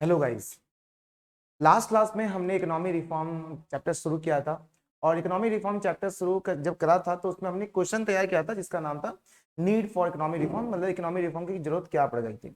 Hello guys. Last class में हमने economy reform chapter शुरू किया था। और इकोनॉमी रिफॉर्म चैप्टर जब करा था तो उसमें हमने क्वेश्चन तैयार किया था जिसका नाम था नीड फॉर इकोनॉमी रिफॉर्म, मतलब इकोनॉमी रिफॉर्म की जरूरत क्या पड़ गई थी।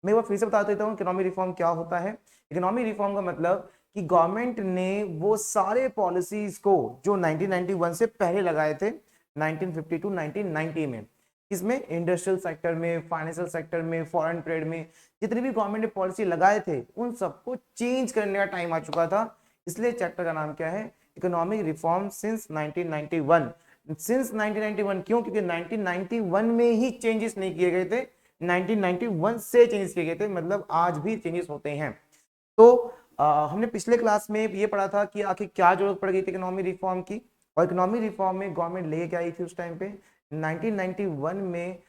मैं एक बार फिर से बता देता हूँ इकोनॉमी रिफॉर्म क्या होता है। इकोनॉमी रिफॉर्म का मतलब कि गवर्नमेंट ने वो सारे पॉलिसीज को जो 1991 से पहले लगाए थे 1950 टू 1990 में, इसमें इंडस्ट्रियल सेक्टर में, फाइनेंशियल सेक्टर में, फॉरेन ट्रेड में जितनी भी गवर्नमेंट ने पॉलिसी लगाए थे उन सबको चेंज करने का टाइम आ चुका था। इसलिए चैप्टर का नाम क्या है? Economic reform since 1991। सिंस 1991 क्यों? क्योंकि 1991 में ही चेंजेस नहीं किए गए थे, 1991 से चेंजेस किए गए थे, मतलब आज भी चेंजेस होते हैं। तो हमने पिछले क्लास में ये पढ़ा था कि आखिर क्या जरूरत पड़ गई थी इकोनॉमी रिफॉर्म की, और इकोनॉमी रिफॉर्म में गवर्नमेंट लेके क्या आई थी उस टाइम पे। 1991 में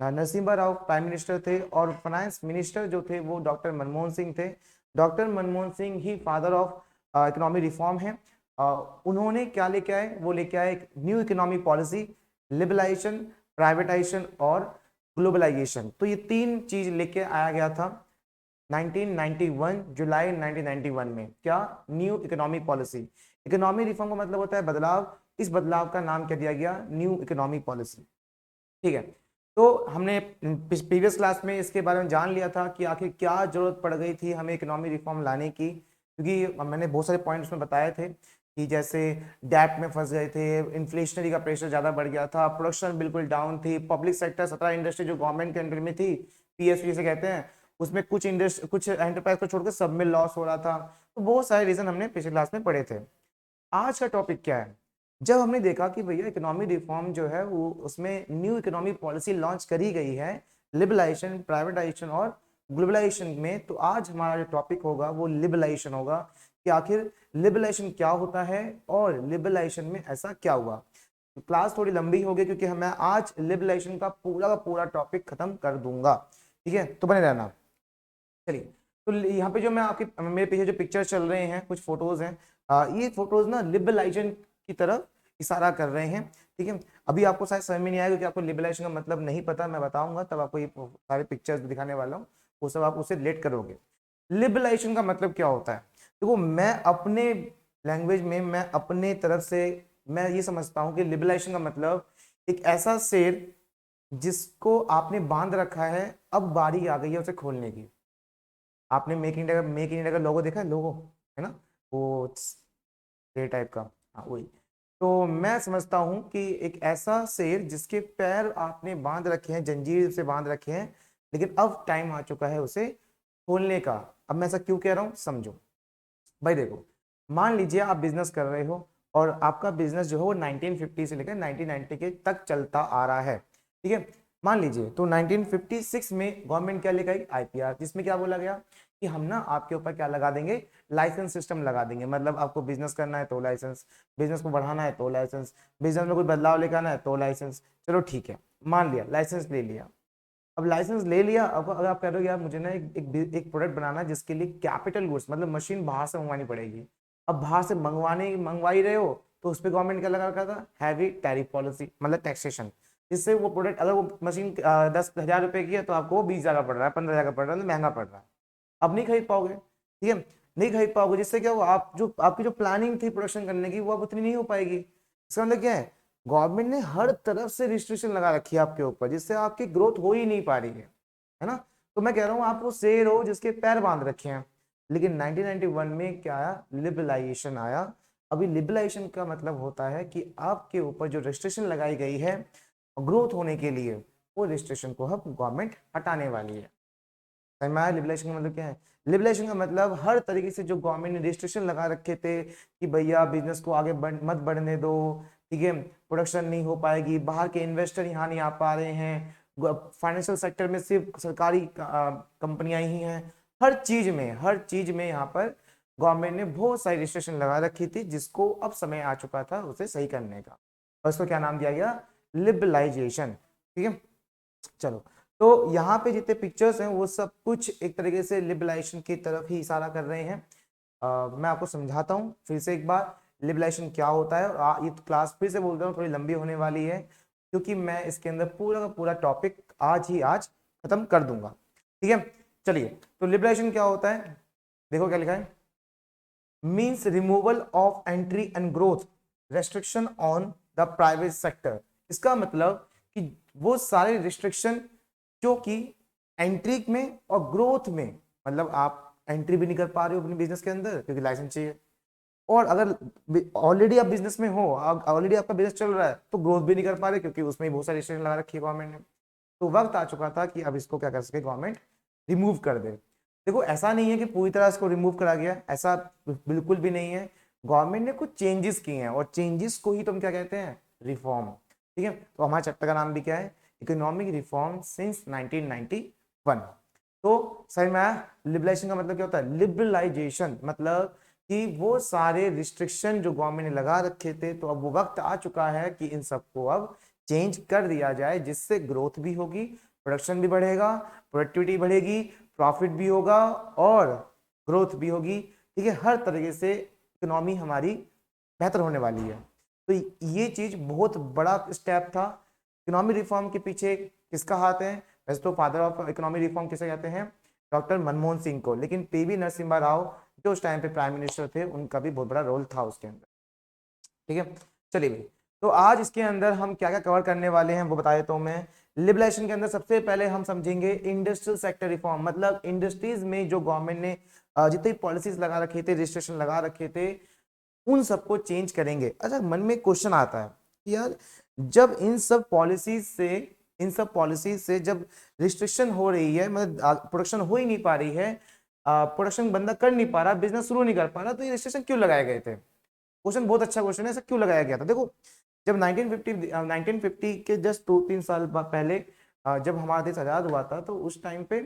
नरसिम्हा राव प्राइम मिनिस्टर थे और फाइनेंस मिनिस्टर जो थे वो डॉक्टर मनमोहन सिंह थे। डॉक्टर मनमोहन सिंह ही फादर ऑफ इकोनॉमी रिफॉर्म है। उन्होंने क्या लेके आए? वो लेके आए एक new economic policy, liberalisation, privatisation और ग्लोबलाइजेशन। तो ये तीन चीज लेके आया गया था 1991, जुलाई 1991 में। क्या? New economic policy. Economy reform का मतलब होता है बदलाव। इस बदलाव का नाम क्या दिया गया? New economic policy. ठीक है। तो हमने प्रीवियस क्लास में इसके बारे में जान लिया था कि आखिर क्या जरूरत पड़ गई थी हमें इकोनॉमी रिफॉर्म लाने की, क्योंकि मैंने बहुत सारे पॉइंट्स में बताए थे कि जैसे डेट में फंस गए थे, इन्फ्लेशनरी का प्रेशर ज्यादा बढ़ गया था, प्रोडक्शन बिल्कुल डाउन थी, पब्लिक सेक्टर 17 इंडस्ट्री जो गवर्नमेंट के अंडर में थी, पीएसयू से कहते हैं, उसमें कुछ एंटरप्राइज को छोड़कर सब में लॉस हो रहा था। तो बहुत सारे रीजन हमने पिछले क्लास में पढ़े थे। आज का टॉपिक क्या है? जब हमने देखा कि भैया इकोनॉमी रिफॉर्म जो है वो उसमें न्यू इकोनॉमिक पॉलिसी लॉन्च करी गई है, लिबरलाइजेशन, प्राइवेटाइजेशन और ग्लोबलाइजेशन में, तो आज हमारा जो टॉपिक होगा वो लिबरलाइजेशन होगा कि आखिर लिबरलाइजेशन क्या होता है और लिबरलाइजेशन में ऐसा क्या हुआ। तो क्लास थोड़ी लंबी होगी क्योंकि मैं आज लिबरलाइजेशन का पूरा टॉपिक खत्म कर दूंगा। ठीक है, तो बने रहना। चलिए, तो यहाँ पे जो मैं आपके मेरे पीछे जो पिक्चर चल रहे हैं, कुछ फोटोज हैं, ये फोटोज ना लिबरलाइजेशन की तरफ इशारा कर रहे हैं। ठीक है। अभी आपको शायद समझ में नहीं आएगा क्योंकि आपको लिबरलाइजेशन का मतलब नहीं पता, मैं बताऊंगा तब आपको ये सारे पिक्चर्स दिखाने वाला हूँ, वो सब आप उससे रिलेट करोगे। लिबरलाइजेशन का मतलब क्या होता है? देखो, मैं अपने लैंग्वेज में, मैं अपने तरफ से मैं ये समझता हूँ कि लिबरलाइजेशन का मतलब एक ऐसा शेर जिसको आपने बांध रखा है, अब बारी आ गई है उसे खोलने की। आपने मेक इन इंडिया का लोगो देखा है? लोगो है ना, वो ये टाइप का। हाँ, वही। तो मैं समझता हूँ कि एक ऐसा शेर जिसके पैर आपने बांध रखे हैं, जंजीर से बांध रखे हैं, लेकिन अब टाइम आ चुका है उसे खोलने का। अब मैं ऐसा क्यों कह रहा हूँ, समझो। भाई देखो, मान लीजिए आप बिजनेस कर रहे हो और आपका बिजनेस जो है वो 1950 से लेकर 1990 के तक चलता आ रहा है। ठीक है। मान लीजिए तो 1956 में गवर्नमेंट क्या लेकर आई? आईपीआर, जिसमें क्या बोला गया कि हम ना आपके ऊपर क्या लगा देंगे? लाइसेंस सिस्टम लगा देंगे। मतलब आपको बिजनेस करना है तो लाइसेंस, बिजनेस को बढ़ाना है तो लाइसेंस, बिजनेस में कोई बदलाव लेकर आना है तो लाइसेंस। चलो ठीक है, मान लिया, लाइसेंस ले लिया। अब लाइसेंस ले लिया, अब अगर आप कह रहे हो यार मुझे ना एक प्रोडक्ट बनाना है जिसके लिए कैपिटल गुड्स, मतलब मशीन बाहर से मंगवानी पड़ेगी। अब बाहर से मंगवा ही रहे हो तो उस पर गवर्नमेंट क्या लगा रखा था? हैवी टैरिफ पॉलिसी, मतलब टैक्सेशन। जिससे वो प्रोडक्ट, अगर वो मशीन 10,000 रुपए की है तो आपको वो 20,000 का पड़ रहा है, 15,000 का पड़ रहा है, तो महंगा पड़ रहा है। अब नहीं खरीद पाओगे। ठीक है, नहीं खरीद पाओगे, जिससे क्या हुआ, आप जो आपकी जो प्लानिंग थी प्रोडक्शन करने की वो अब उतनी नहीं हो पाएगी। इसका मतलब क्या है? गवर्नमेंट ने हर तरफ से रिस्ट्रिक्शन लगा रखी है आपके ऊपर, जिससे आपकी ग्रोथ हो ही नहीं पा रही है ना। तो मैं कह रहा हूँ आप वो शेर हो जिसके पैर बांध रखे हैं। लेकिन 1991 में क्या आया? लिबरलाइजेशन आया। अभी लिबरलाइजेशन का मतलब होता है कि आपके ऊपर जो रिस्ट्रिक्शन लगाई गई है ग्रोथ होने के लिए, वो रिस्ट्रिक्शन को अब गवर्नमेंट हटाने वाली है। समझ में आया लिबरेशन का मतलब क्या है? लिबरेशन का मतलब हर तरीके से जो गवर्नमेंट ने रिस्ट्रिक्शन लगा रखे थे कि भैया बिजनेस को आगे मत बढ़ने दो, ठीक है, प्रोडक्शन नहीं हो पाएगी, बाहर के इन्वेस्टर यहाँ नहीं आ पा रहे हैं, फाइनेंशियल सेक्टर में सिर्फ सरकारी कंपनियां ही हैं, हर चीज में यहाँ पर गवर्नमेंट ने बहुत सारी रिस्ट्रिक्शन लगा रखी थी, जिसको अब समय आ चुका था उसे सही करने का। और उसको क्या नाम दिया गया? लिबरलाइजेशन। ठीक है। चलो, तो यहाँ पे जितने पिक्चर्स हैं वो सब कुछ एक तरीके से लिबरलाइजेशन की तरफ ही इशारा कर रहे हैं। मैं आपको समझाता हूँ फिर से एक बार लिबरलाइजेशन क्या होता है। और ये क्लास फिर से बोल रहा हूँ थोड़ी लंबी होने वाली है क्योंकि मैं इसके अंदर पूरा का पूरा टॉपिक आज खत्म कर दूंगा। ठीक है। चलिए, तो लिबरेशन क्या होता है, देखो क्या लिखा है, means removal of entry and growth restriction on the private sector. इसका मतलब कि वो सारे रिस्ट्रिक्शन जो कि एंट्री में और ग्रोथ में, मतलब आप एंट्री भी नहीं कर पा रहे हो अपने बिजनेस के अंदर क्योंकि लाइसेंस चाहिए, और अगर ऑलरेडी आप बिजनेस में हो, ऑलरेडी आपका बिजनेस चल रहा है, तो ग्रोथ भी नहीं कर पा रहे क्योंकि उसमें बहुत सारी रिस्ट्रिक्शन लगा रखी है गवर्नमेंट ने। तो वक्त आ चुका था कि अब इसको क्या कर सके, गवर्नमेंट रिमूव कर दे। देखो ऐसा नहीं है कि पूरी तरह इसको रिमूव करा गया, ऐसा बिल्कुल भी नहीं है। गवर्नमेंट ने कुछ चेंजेस किए हैं, और चेंजेस को ही तुम क्या कहते हैं, रिफॉर्म। ठीक है, तो हमारे चैप्टर का नाम भी क्या है, इकोनॉमिक रिफॉर्म सिंस 1991। तो सही में लिबरलाइजेशन का मतलब क्या होता है, लिबरलाइजेशन मतलब कि वो सारे रिस्ट्रिक्शन जो गवर्नमेंट ने लगा रखे थे, तो अब वो वक्त आ चुका है कि इन सबको अब चेंज कर दिया जाए, जिससे ग्रोथ भी होगी, प्रोडक्शन भी बढ़ेगा, प्रोडक्टिविटी बढ़ेगी, प्रॉफिट भी होगा और ग्रोथ भी होगी। ठीक है, हर तरीके से इकोनॉमी हमारी बेहतर होने वाली है। तो ये चीज बहुत बड़ा स्टेप था। इकोनॉमी रिफॉर्म के पीछे किसका हाथ है, वैसे तो फादर ऑफ इकोनॉमी रिफॉर्म किसे कहते हैं, डॉक्टर मनमोहन सिंह को, लेकिन पीवी नरसिम्हा राव जो उस टाइम पे प्राइम मिनिस्टर थे, उनका भी बहुत बड़ा रोल था उसके अंदर। ठीक है, चलिए भाई, तो आज इसके अंदर हम क्या क्या कवर करने वाले हैं वो बता देता हूं मैं। लिबरलाइजेशन के अंदर सबसे पहले हम समझेंगे इंडस्ट्रियल सेक्टर रिफॉर्म, मतलब इंडस्ट्रीज में जो गवर्नमेंट ने जितनी पॉलिसीज लगा रखे थे, रजिस्ट्रेशन लगा रखे थे, उन सबको चेंज करेंगे। अच्छा, मन में क्वेश्चन आता है कि यार जब इन सब पॉलिसीज से जब रिस्ट्रिक्शन हो रही है, मतलब प्रोडक्शन हो ही नहीं पा रही है, प्रोडक्शन बंदा कर नहीं पा रहा, बिजनेस शुरू नहीं कर पा रहा, तो ये रिस्ट्रिक्शन क्यों लगाए गए थे? क्वेश्चन बहुत अच्छा क्वेश्चन है, ऐसा क्यों लगाया गया था? देखो, जब 1950 के जस्ट 2-3 साल पहले जब हमारा देश आजाद हुआ था, तो उस टाइम पे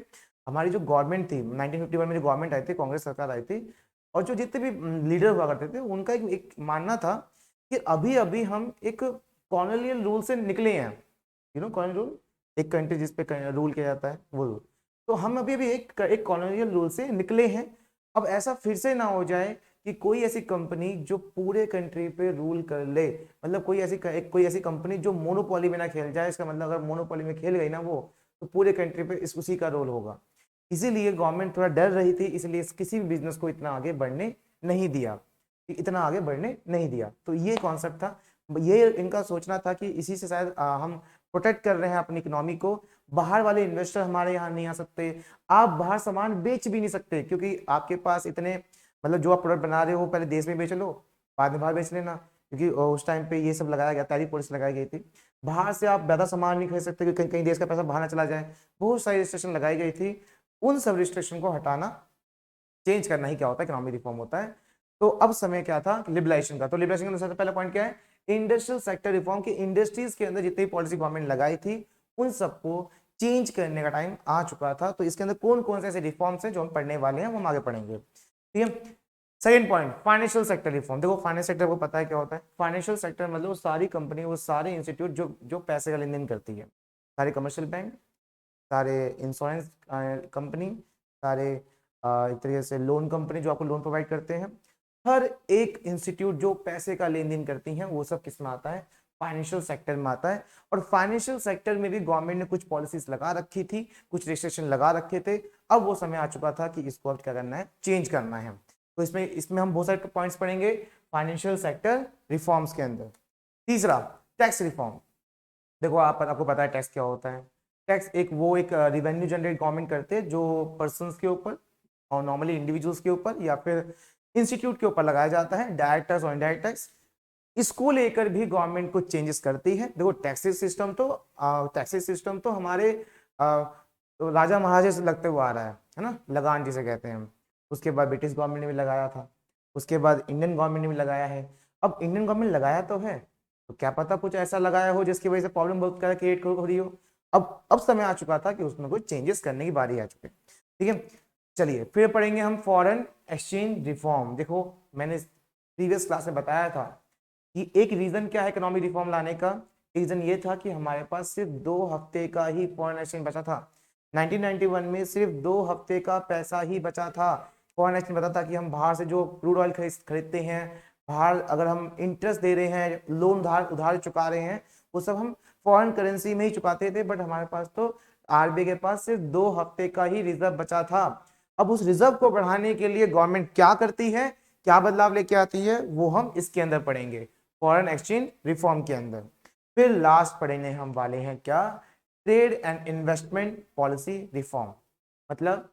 हमारी जो गवर्नमेंट थी, 1951 में जो गवर्नमेंट आई थी, कांग्रेस सरकार आई थी, और जो जितने भी लीडर हुआ करते थे, उनका एक मानना था कि अभी अभी हम एक कॉलोनियल रूल से निकले हैं। कॉलोनियल रूल, एक कंट्री जिसपे रूल किया जाता है, वो रूल। तो हम अभी अभी एक कॉलोनियल रूल से निकले हैं। अब ऐसा फिर से ना हो जाए कि कोई ऐसी कंपनी जो पूरे कंट्री पे रूल कर ले, मतलब कोई ऐसी कंपनी जो मोनोपोली में ना खेल जाए। इसका मतलब अगर मोनोपोली में खेल गई ना वो, तो पूरे कंट्री पे उसी का रोल होगा। इसीलिए गवर्नमेंट थोड़ा डर रही थी, इसलिए किसी भी बिजनेस को इतना आगे बढ़ने नहीं दिया, तो ये कॉन्सेप्ट था, ये इनका सोचना था कि इसी से शायद हम प्रोटेक्ट कर रहे हैं अपनी इकोनॉमी को। बाहर वाले इन्वेस्टर हमारे यहाँ नहीं आ सकते, आप बाहर सामान बेच भी नहीं सकते, क्योंकि आपके पास इतने, मतलब जो आप प्रोडक्ट बना रहे हो पहले देश में बेच लो, बाद में बाहर बेच लेना, क्योंकि उस टाइम पे ये सब लगाया गया, टैरिफ पॉलिसी लगाई गई थी। बाहर से आप ज्यादा सामान नहीं खरीद सकते, क्योंकि कहीं देश का पैसा बाहर ना चला जाए। बहुत सारी रिस्ट्रिक्शन लगाई गई थी, उन सब रिस्ट्रिक्शन को हटाना, चेंज करना ही क्या होता है, इकोनॉमिक रिफॉर्म होता है। तो अब समय क्या था, लिबरलाइजेशन का। तो लिबरलाइजेशन का सबसे पहला पॉइंट क्या है, इंडस्ट्रियल सेक्टर रिफॉर्म, की इंडस्ट्रीज के अंदर जितनी पॉलिसी गवर्नमेंट लगाई थी, उन सबको चेंज करने का टाइम आ चुका था। तो इसके अंदर कौन कौन से ऐसे रिफॉर्म्स हैं जो हम पढ़ने वाले हैं, वो हम आगे पढ़ेंगे। ठीक है, second point, financial sector reform. देखो फाइनेंशियल सेक्टर को पता है क्या होता है, फाइनेंशियल सेक्टर मतलब वो सारी कंपनी, वो सारे इंस्टीट्यूट जो जो पैसे का लेन देन करती है, सारे कमर्शियल बैंक, सारे इंश्योरेंस कंपनी, सारे एक तरीके से लोन कंपनी जो आपको लोन प्रोवाइड करते हैं, हर एक इंस्टीट्यूट जो पैसे का लेन देन करती हैं, वो सब किस में आता है, फाइनेंशियल सेक्टर में आता है। और फाइनेंशियल सेक्टर में भी गवर्नमेंट ने कुछ पॉलिसीज लगा रखी थी, कुछ रिस्ट्रिक्शन लगा रखे थे। अब वो समय आ चुका था कि इसको अब क्या करना है, चेंज करना है। तो इसमें हम बहुत सारे पॉइंट्स पढ़ेंगे फाइनेंशियल सेक्टर रिफॉर्म्स के अंदर। तीसरा, टैक्स रिफॉर्म। देखो आपको पता है टैक्स क्या होता है। टैक्स एक रिवेन्यू जनरेट गवर्नमेंट करते हैं, जो पर्सन्स के ऊपर और नॉर्मली इंडिविजुअल्स के ऊपर या फिर इंस्टीट्यूट के ऊपर लगाया जाता है, डायरेक्ट टैक्स और इनडायरेक्ट टैक्स। इसको लेकर भी गवर्नमेंट कुछ चेंजेस करती है। देखो टैक्सेस सिस्टम तो हमारे तो राजा महाराजा से लगते हुआ आ रहा है ना, लगान जिसे कहते हैं हम। उसके बाद ब्रिटिश गवर्नमेंट ने भी लगाया था, उसके बाद इंडियन गवर्नमेंट ने भी लगाया है। अब इंडियन गवर्नमेंट लगाया तो है, तो क्या पता कुछ ऐसा लगाया हो जिसकी वजह से प्रॉब्लम बहुत क्रिएट हो रही हो। अब समय आ चुका था कि उसमें कुछ चेंजेस करने की बारी आ चुकी है। ठीक है, चलिए फिर पढ़ेंगे हम फॉरेन एक्सचेंज रिफॉर्म। देखो मैंने प्रीवियस क्लास में बताया था कि एक रीजन क्या है इकोनॉमिक रिफॉर्म लाने का, रीजन ये था कि हमारे पास सिर्फ 2 हफ्ते का ही फॉरेन एक्सचेंज बचा था। 1991 में सिर्फ 2 हफ्ते का पैसा ही बचा था। फॉरेन एक्सचेंज बता था कि हम बाहर से जो क्रूड ऑयल खरीदते हैं, बाहर अगर हम इंटरेस्ट दे रहे हैं, लोन उधार चुका रहे हैं, वो सब हम फॉरेन करेंसी में ही चुकाते थे। बट हमारे पास तो आरबीआई के पास सिर्फ 2 हफ्ते का ही रिजर्व बचा था। अब उस रिजर्व को बढ़ाने के लिए गवर्नमेंट क्या करती है, क्या बदलाव लेके आती है, वो हम इसके अंदर पढ़ेंगे, फॉरेन एक्सचेंज रिफॉर्म के अंदर। फिर लास्ट पढ़ने हम वाले हैं क्या, trade and investment policy reform. मतलब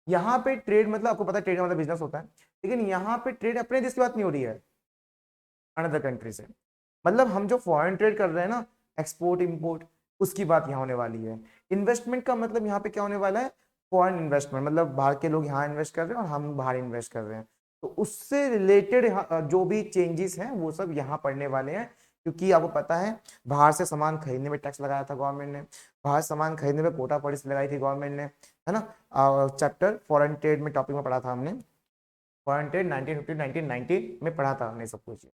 यहाँ पे ट्रेड मतलब आपको पता है ट्रेड का मतलब बिजनेस होता है, लेकिन यहाँ पे ट्रेड अपने देश की बात नहीं हो रही है, अनदर कंट्री से। मतलब हम जो फॉरेन ट्रेड कर रहे हैं ना, एक्सपोर्ट इंपोर्ट, उसकी बात यहाँ होने वाली है। इन्वेस्टमेंट का मतलब यहाँ पे क्या होने वाला है, फॉरेन इन्वेस्टमेंट, मतलब बाहर के लोग यहाँ इन्वेस्ट कर रहे हैं और हम बाहर इन्वेस्ट कर रहे हैं, तो उससे रिलेटेड जो भी चेंजेस हैं वो सब यहाँ पढ़ने वाले हैं। क्योंकि आपको पता है बाहर से सामान खरीदने में टैक्स लगाया था गवर्नमेंट ने, बाहर सामान खरीदने में कोटा पॉलिसी लगाई थी गवर्नमेंट ने, है ना। चैप्टर फॉरेन ट्रेड में टॉपिक में पढ़ा था हमने, फॉरेन ट्रेड 1950 1990 में पढ़ा था हमने सब कुछ।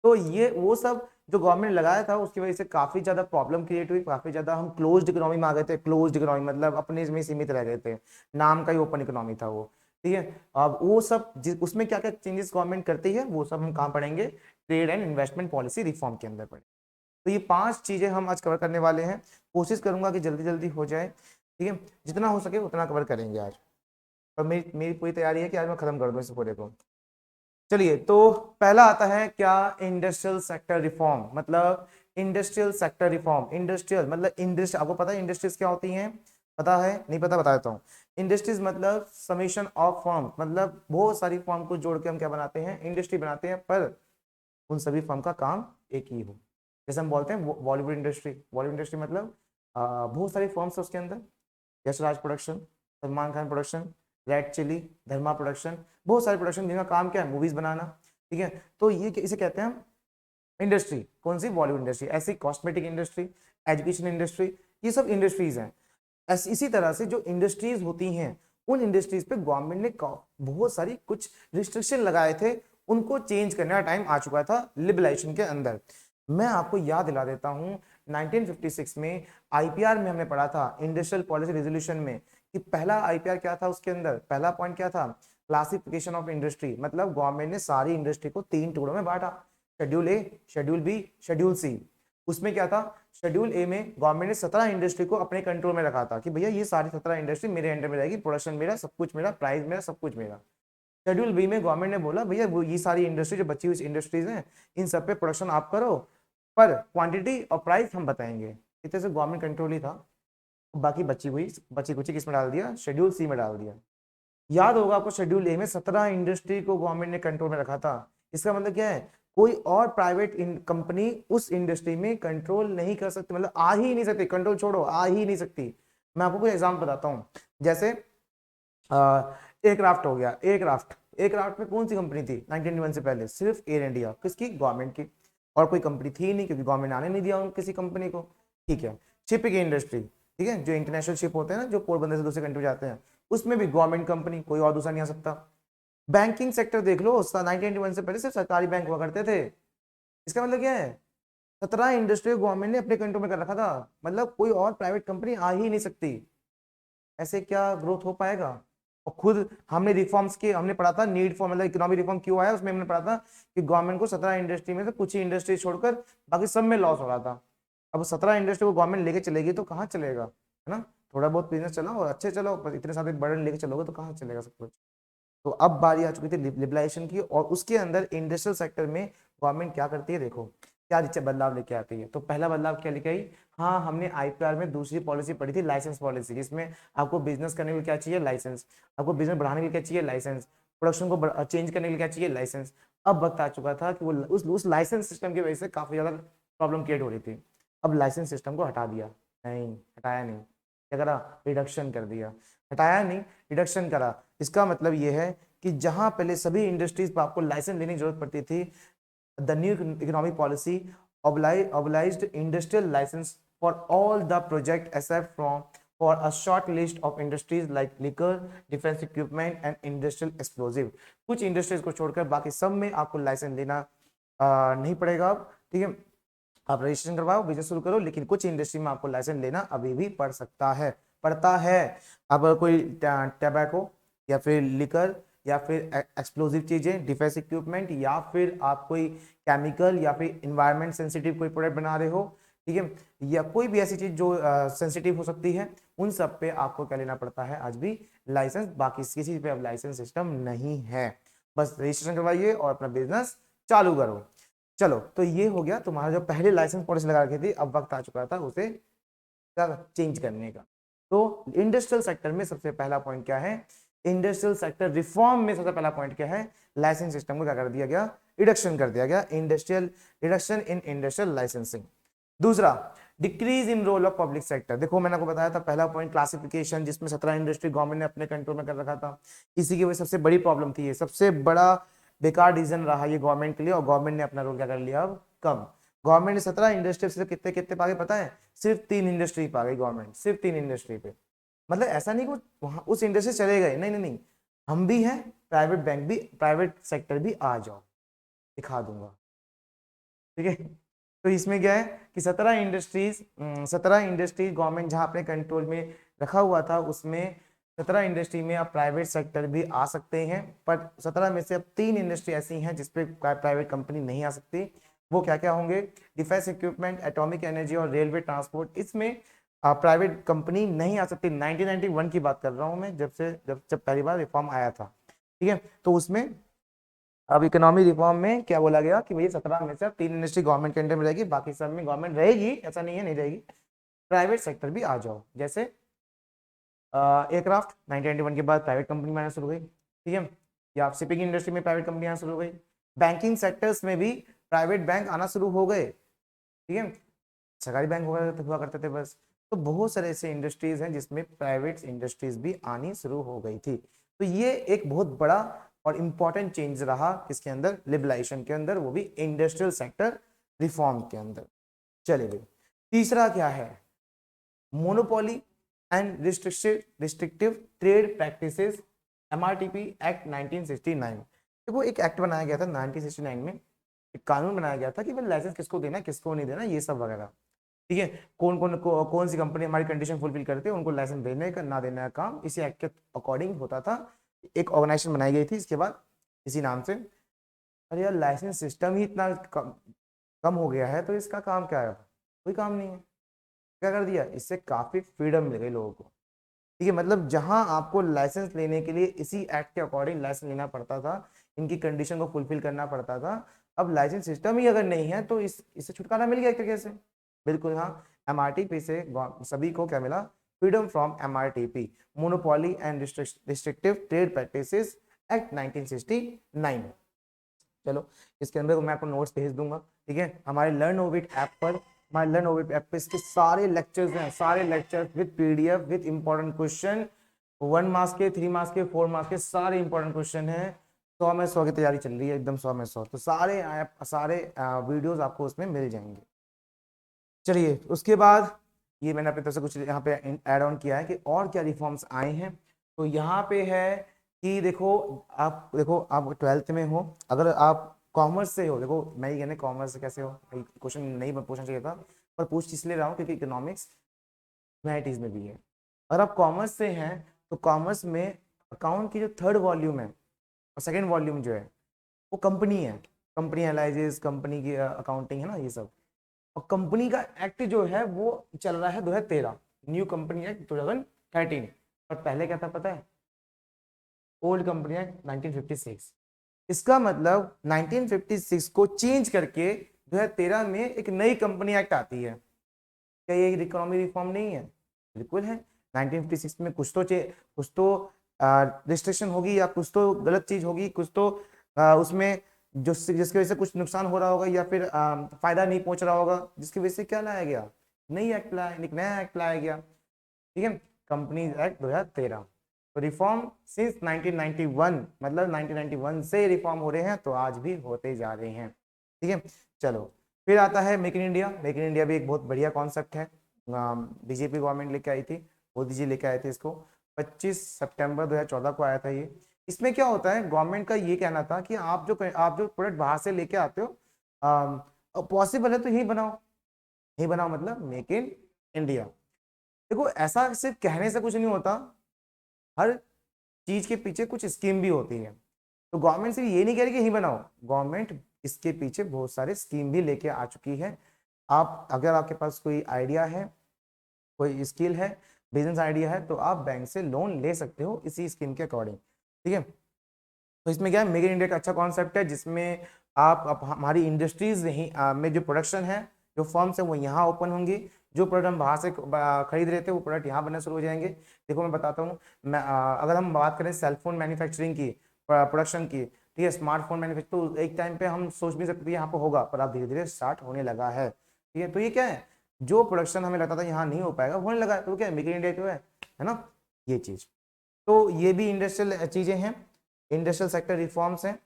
तो ये वो सब जो गवर्नमेंट लगाया था उसकी वजह से काफी ज्यादा प्रॉब्लम क्रिएट हुई, काफी ज्यादा हम क्लोज्ड इकोनॉमी में आ गए थे। क्लोज्ड इकोनॉमी मतलब अपने में सीमित रह गए थे, नाम का ही ओपन इकोनॉमी था वो, ठीक है। अब वो सब उसमें क्या क्या चेंजेस गवर्नमेंट करती है वो सब हम कहाँ पढ़ेंगे, trade and investment policy reform के अंदर पढ़ेंगे। तो ये 5 चीजें हम आज कवर करने वाले हैं, कोशिश करूंगा कि जल्दी जल्दी हो जाए, ठीक है, जितना हो सके उतना कवर करेंगे आज। और मेरी मेरी पूरी तैयारी है कि आज मैं खत्म कर दूं इस पूरे को। चलिए, तो पहला आता है क्या, इंडस्ट्रियल सेक्टर रिफॉर्म। मतलब इंडस्ट्रियल सेक्टर रिफॉर्म, इंडस्ट्रियल मतलब इंडस्ट्री, आपको पता है इंडस्ट्रीज क्या होती हैं, पता है नहीं पता बता देता हूँ। इंडस्ट्रीज मतलब समेशन ऑफ फर्म, मतलब बहुत सारी फर्म को जोड़ के हम क्या बनाते हैं, इंडस्ट्री बनाते हैं, पर उन सभी फर्म का काम एक ही हो। जैसे हम बोलते हैं बॉलीवुड इंडस्ट्री, बॉलीवुड इंडस्ट्री मतलब बहुत सारी फर्म्स है उसके अंदर, Yashraj production, Salman Khan production, red chilli, Dharma production, बहुत सारे प्रोडक्शन जिनका काम क्या है, मूवीज बनाना, ठीक है। तो ये इसे कहते हैं इंडस्ट्री, कौन सी, बॉलीवुड इंडस्ट्री। ऐसी कॉस्मेटिक इंडस्ट्री, एजुकेशन इंडस्ट्री, ये सब इंडस्ट्रीज हैं। इसी तरह से जो इंडस्ट्रीज होती हैं उन इंडस्ट्रीज पे गवर्नमेंट ने बहुत सारी कुछ रिस्ट्रिक्शन लगाए थे, उनको चेंज करने का टाइम आ चुका था लिबरलाइजेशन के अंदर। मैं आपको याद दिला देता हूं 1956 में आईपीआर में हमने पढ़ा था, इंडस्ट्रियल पॉलिसी रेजोल्यूशन में, कि पहला आईपीआर क्या था, उसके अंदर पहला पॉइंट क्या था, क्लासिफिकेशन ऑफ इंडस्ट्री। मतलब गवर्नमेंट ने सारी इंडस्ट्री को 3 टुकड़ों में बांटा, शेड्यूल ए, शेड्यूल बी, शेड्यूल सी। उसमें क्या था, शेड्यूल ए में गवर्नमेंट ने 17 इंडस्ट्री को अपने कंट्रोल में रखा था कि भैया ये सारी 17 इंडस्ट्री मेरे अंडर में रहेगी, प्रोडक्शन मेरा, सब कुछ मेरा, प्राइस मेरा, सब कुछ मेरा। शेड्यूल बी में गवर्नमेंट ने बोला भैया वो ये सारी इंडस्ट्री जो बची हुई इंडस्ट्रीज हैं इन सब पे प्रोडक्शन आप करो, पर क्वांटिटी और प्राइस हम बताएंगे। इतने से गवर्नमेंट कंट्रोल ही था। बाकी बची कुची किस में डाल दिया, शेड्यूल सी में डाल दिया। याद होगा आपको शेड्यूल ए में 17 इंडस्ट्री को गवर्नमेंट ने कंट्रोल में रखा था। इसका मतलब क्या है, कोई और प्राइवेट कंपनी उस इंडस्ट्री में कंट्रोल नहीं कर सकती, मतलब आ ही नहीं सकती, कंट्रोल छोड़ो आ ही नहीं सकती। मैं आपको कोई एग्जाम्पल बताता हूँ, जैसे एयरक्राफ्ट हो गया, एयरक्राफ्ट में कौन सी कंपनी थी 1991 से पहले, सिर्फ एयर इंडिया, किसकी, गवर्नमेंट की, और कोई कंपनी थी नहीं क्योंकि गवर्नमेंट ने आने नहीं दिया किसी कंपनी को, ठीक है। शिपिंग इंडस्ट्री, ठीक है, जो इंटरनेशनल शिप होते हैं ना, जो पोरबंदर से दूसरे कंट्री जाते हैं, उसमें भी गवर्नमेंट कंपनी, कोई और दूसरा नहीं आ सकता। बैंकिंग सेक्टर देख लो, 1991 से पहले सिर्फ सरकारी बैंक हुआ करते थे। इसका मतलब क्या है, 17 इंडस्ट्री गवर्नमेंट ने अपने कंट्रोल में कर रखा था, मतलब कोई और प्राइवेट कंपनी आ ही नहीं सकती। ऐसे क्या ग्रोथ हो पाएगा। और खुद हमने रिफॉर्म्स के हमने पढ़ा था, नीड फॉर मतलब इकोनॉमिक रिफॉर्म क्यों आया, उसमें हमने पढ़ा था कि गवर्नमेंट को 17 इंडस्ट्री में से कुछ ही इंडस्ट्री छोड़कर बाकी सब में लॉस हो रहा था। अब 17 इंडस्ट्री को गवर्नमेंट लेके चलेगी तो कहाँ चलेगा, है ना। थोड़ा बहुत बिजनेस चलाओ और अच्छे चलो, पर इतने सारे बर्डन लेके चलोगे तो कहाँ चलेगा सब कुछ। तो अब बारी आ चुकी थी लिबरलाइजेशन की, और उसके अंदर इंडस्ट्रियल सेक्टर में गवर्नमेंट क्या करती है, देखो क्या बदलाव लेके आती है। तो पहला बदलाव क्या लेके आई, हाँ हमने आईपीआर में दूसरी पॉलिसी पढ़ी थी, लाइसेंस पॉलिसी, जिसमें आपको बिजनेस करने के लिए क्या चाहिए, लाइसेंस, आपको बिजनेस बढ़ाने के लिए क्या चाहिए, लाइसेंस, प्रोडक्शन को चेंज करने के लिए क्या चाहिए, लाइसेंस। अब वक्त आ चुका था कि वो उस लाइसेंस सिस्टम की वजह से काफी ज्यादा प्रॉब्लम क्रिएट हो रही थी। अब लाइसेंस सिस्टम को हटा दिया, नहीं हटाया नहीं, क्या करा, रिडक्शन कर दिया, हटाया नहीं रिडक्शन करा। इसका मतलब ये है कि जहां पहले सभी इंडस्ट्रीज पर आपको लाइसेंस लेने की जरूरत पड़ती थी, the new economic policy obliged industrial license for all the project except from for a short list of industries like liquor, defense equipment and industrial explosive। कुछ इंडस्ट्रीज को छोड़कर बाकी सब में आपको लाइसेंस लेना नहीं पड़ेगा अब, ठीक है। आप रजिस्ट्रेशन करवाओ, बिजनेस शुरू करो, लेकिन कुछ इंडस्ट्री में आपको लाइसेंस लेना अभी भी पड़ता है। अब कोई टैबैको या फिर लिकर या फिर एक्सप्लोजिव चीजें, डिफेंस इक्विपमेंट, या फिर आप कोई केमिकल या फिर इन्वायरमेंट सेंसिटिव कोई प्रोडक्ट बना रहे हो, ठीक है, या कोई भी ऐसी चीज जो सेंसिटिव हो सकती है, उन सब पे आपको क्या लेना पड़ता है आज भी लाइसेंस, बाकी किसी पे अब लाइसेंस सिस्टम नहीं है। बस रजिस्ट्रेशन करवाइए और अपना बिजनेस चालू करो। चलो, तो ये हो गया तुम्हारा जो पहले लाइसेंस पॉलिसी लगा रखी थी, अब वक्त आ चुका था उसे क्या चेंज करने का। तो इंडस्ट्रियल सेक्टर में सबसे पहला पॉइंट क्या है, इंडस्ट्रियल सेक्टर रिफॉर्म में सबसे पहला पॉइंट क्या है, लाइसेंस सिस्टम को क्या कर दिया गया, रिडक्शन कर दिया गया, industrial reduction in industrial licensing. दूसरा, decrease in role of public sector. देखो मैंने आपको बताया था पहला पॉइंट क्लासिफिकेशन, जिसमें 17 इंडस्ट्री गवर्नमेंट ने अपने कंट्रोल में कर रखा था। इसी की वजह सबसे बड़ी प्रॉब्लम थी, ये सबसे बड़ा बेकार डिसीजन रहा ये गवर्नमेंट के लिए, और गवर्नमेंट ने अपना रोल क्या कर लिया अब कम। गवर्नमेंट ने 17 इंडस्ट्री से कितने कितने पा गए पता है, सिर्फ 3 इंडस्ट्री पा गई गवर्नमेंट, सिर्फ 3 इंडस्ट्री पे। मतलब ऐसा नहीं कि वहां उस इंडस्ट्री चले गए, नहीं नहीं नहीं, हम भी हैं, प्राइवेट बैंक भी, प्राइवेट सेक्टर भी आ जाओ, दिखा दूंगा, ठीक है। तो इसमें क्या है कि 17 इंडस्ट्रीज गवर्नमेंट जहां अपने कंट्रोल में रखा हुआ था, उसमें 17 इंडस्ट्री में अब प्राइवेट सेक्टर भी आ सकते हैं, पर 17 में से अब 3 इंडस्ट्री ऐसी हैं जिसपे प्राइवेट कंपनी नहीं आ सकती। वो क्या क्या होंगे, डिफेंस इक्विपमेंट, एटॉमिक एनर्जी और रेलवे ट्रांसपोर्ट। इसमें प्राइवेट कंपनी नहीं आ सकती। 1991 की बात कर रहा हूं मैं, जब पहली बार रिफॉर्म आया था, ठीक है। तो उसमें अब इकोनॉमी रिफॉर्म में क्या बोला गया कि भाई 17 में से 3 इंडस्ट्री गवर्नमेंट के अंडर में रहेगी, बाकी सब में गवर्नमेंट रहेगी, ऐसा नहीं है नहीं रहेगी, प्राइवेट सेक्टर भी आ जाओ। जैसे एयरक्राफ्ट 1991 के बाद प्राइवेट कंपनी आना शुरू हो गई, ठीक है, या शिपिंग इंडस्ट्री में प्राइवेट कंपनी आना शुरू हो गई, बैंकिंग सेक्टर्स में भी प्राइवेट बैंक आना शुरू हो गए, ठीक है, सरकारी बैंक हुआ करते थे बस। तो बहुत सारे ऐसे इंडस्ट्रीज हैं जिसमें प्राइवेट इंडस्ट्रीज भी आनी शुरू हो गई थी। तो ये एक बहुत बड़ा और इंपॉर्टेंट चेंज रहा किसके अंदर, लिबरलाइजेशन के अंदर, वो भी इंडस्ट्रियल सेक्टर रिफॉर्म के अंदर। चलिए, तीसरा क्या है, monopoly and restrictive trade practices, MRTP act 1969। देखो एक एक्ट बनाया गया था 1969 में, एक कानून बनाया गया था कि भाई लाइसेंस किसको देना किसको नहीं देना, ये सब वगैरह, ठीक है, कौन सी कंपनी हमारी कंडीशन फुलफिल करती है, उनको लाइसेंस देने का ना देने का काम इसी एक्ट के अकॉर्डिंग होता था। एक ऑर्गेनाइजेशन बनाई गई थी इसके बाद इसी नाम से। अरे यार, लाइसेंस सिस्टम ही इतना कम हो गया है, तो इसका काम क्या है, कोई काम नहीं है। क्या कर दिया, इससे काफी फ्रीडम मिल गई लोगों को, ठीक है। मतलब जहां आपको लाइसेंस लेने के लिए इसी एक्ट के अकॉर्डिंग लाइसेंस लेना पड़ता था, इनकी कंडीशन को फुलफिल करना पड़ता था, अब लाइसेंस सिस्टम ही अगर नहीं है तो इससे छुटकारा मिल गया एक तरीके से। बिल्कुल हाँ, एमआरटीपी से सभी को क्या मिला, freedom from MRTP, monopoly and restrictive trade practices act 1969। चलो, इसके अंदर मैं आपको नोट्स भेज दूंगा, ठीक है, हमारे लर्न ओविट ऐप पर। हमारे लर्न ओविट ऐप पे इसके सारे लेक्चर्स हैं, सारे lectures with PDF with important question, 1 marks के, 3 मार्क्स के, 4 मार्क्स के सारे इंपॉर्टेंट क्वेश्चन है। 100 में 100 की तैयारी चल रही है, एकदम 100 में 100, तो सारे ऐप सारे वीडियोस आपको उसमें मिल जाएंगे। चलिए, उसके बाद ये मैंने अपनी तरफ से कुछ यहाँ पे ऐड ऑन किया है कि और क्या रिफॉर्म्स आए हैं। तो यहाँ पे है कि देखो आप 12th में हो, अगर आप कॉमर्स से हो, देखो मैं ये कहने कॉमर्स से कैसे हो, क्वेश्चन नहीं पूछना चाहिए था, पर पूछ इसलिए रहा हूँ क्योंकि इकोनॉमिक्स ह्यूमैनिटीज में भी है। अगर आप कॉमर्स से हैं तो कॉमर्स में अकाउंट की जो 3rd वॉल्यूम है और 2nd वॉल्यूम जो है वो कंपनी है, कंपनी एनालिसिस, कंपनी की अकाउंटिंग है ना, ये सब। और कंपनी का एक्ट जो है वो चल रहा है 2013, न्यू कंपनी एक्ट 2013, और पहले क्या था पता है, ओल्ड कंपनी एक्ट 1956। इसका मतलब 1956 को चेंज करके 2013 में एक नई कंपनी एक्ट आती है। क्या ये इकोनॉमी रिफॉर्म नहीं है, बिल्कुल है। 1956 में कुछ तो रिस्ट्रिक्शन होगी, या कुछ तो गलत चीज होगी, कुछ तो उसमें जिसकी वजह से कुछ नुकसान हो रहा होगा, या फिर फायदा नहीं पहुंच रहा होगा, जिसकी वजह से क्या लाया गया, नई एक्ट लाया, एक नया एक्ट लाया गया, ठीक है, कंपनीज एक्ट 2013। तो रिफॉर्म सिंस 1991, मतलब 1991 से रिफॉर्म हो रहे हैं, तो आज भी होते जा रहे हैं, ठीक है। चलो, फिर आता है make in India. Make in India भी एक बहुत बढ़िया कॉन्सेप्ट है, बीजेपी गवर्नमेंट लेके आई थी, मोदी जी लेके आए थे इसको, 25 सितंबर 2014 को आया था ये। इसमें क्या होता है, गवर्नमेंट का ये कहना था कि आप जो प्रोडक्ट बाहर से लेके आते हो, पॉसिबल है तो यही बनाओ, यही बनाओ, मतलब मेक इन इंडिया। देखो ऐसा सिर्फ कहने से कुछ नहीं होता, हर चीज के पीछे कुछ स्कीम भी होती है। तो गवर्नमेंट सिर्फ ये नहीं कह रही कि यही बनाओ, गवर्नमेंट इसके पीछे बहुत सारे स्कीम भी लेके आ चुकी है। आप अगर आपके पास कोई आइडिया है, कोई स्किल है, बिजनेस आइडिया है तो आप बैंक से लोन ले सकते हो इसी स्कीम के अकॉर्डिंग, ठीक है। तो इसमें क्या है, मेक इन इंडिया का अच्छा कॉन्सेप्ट है जिसमें आप हमारी इंडस्ट्रीज में जो प्रोडक्शन है, जो फर्म्स है वो यहाँ ओपन होंगी, जो प्रोडक्ट हम बाहर से खरीद रहे थे वो प्रोडक्ट यहाँ बनना शुरू हो जाएंगे। देखो मैं बताता हूँ, मैं अगर हम बात करें सेलफोन मैन्युफैक्चरिंग की, प्रोडक्शन की, ठीक है, स्मार्टफोन मैन्युफैक्चर, तो एक टाइम पे हम सोच भी सकते थे यहाँ पे होगा, पर अब धीरे धीरे स्टार्ट होने लगा है, ठीक है। तो ये क्या है, जो प्रोडक्शन हमें लगता था यहाँ नहीं हो पाएगा होने लगा है, तो क्या है, मेक इन इंडिया तो है ना ये चीज। तो ये भी इंडस्ट्रियल चीजें हैं, इंडस्ट्रियल सेक्टर रिफॉर्म्स हैं।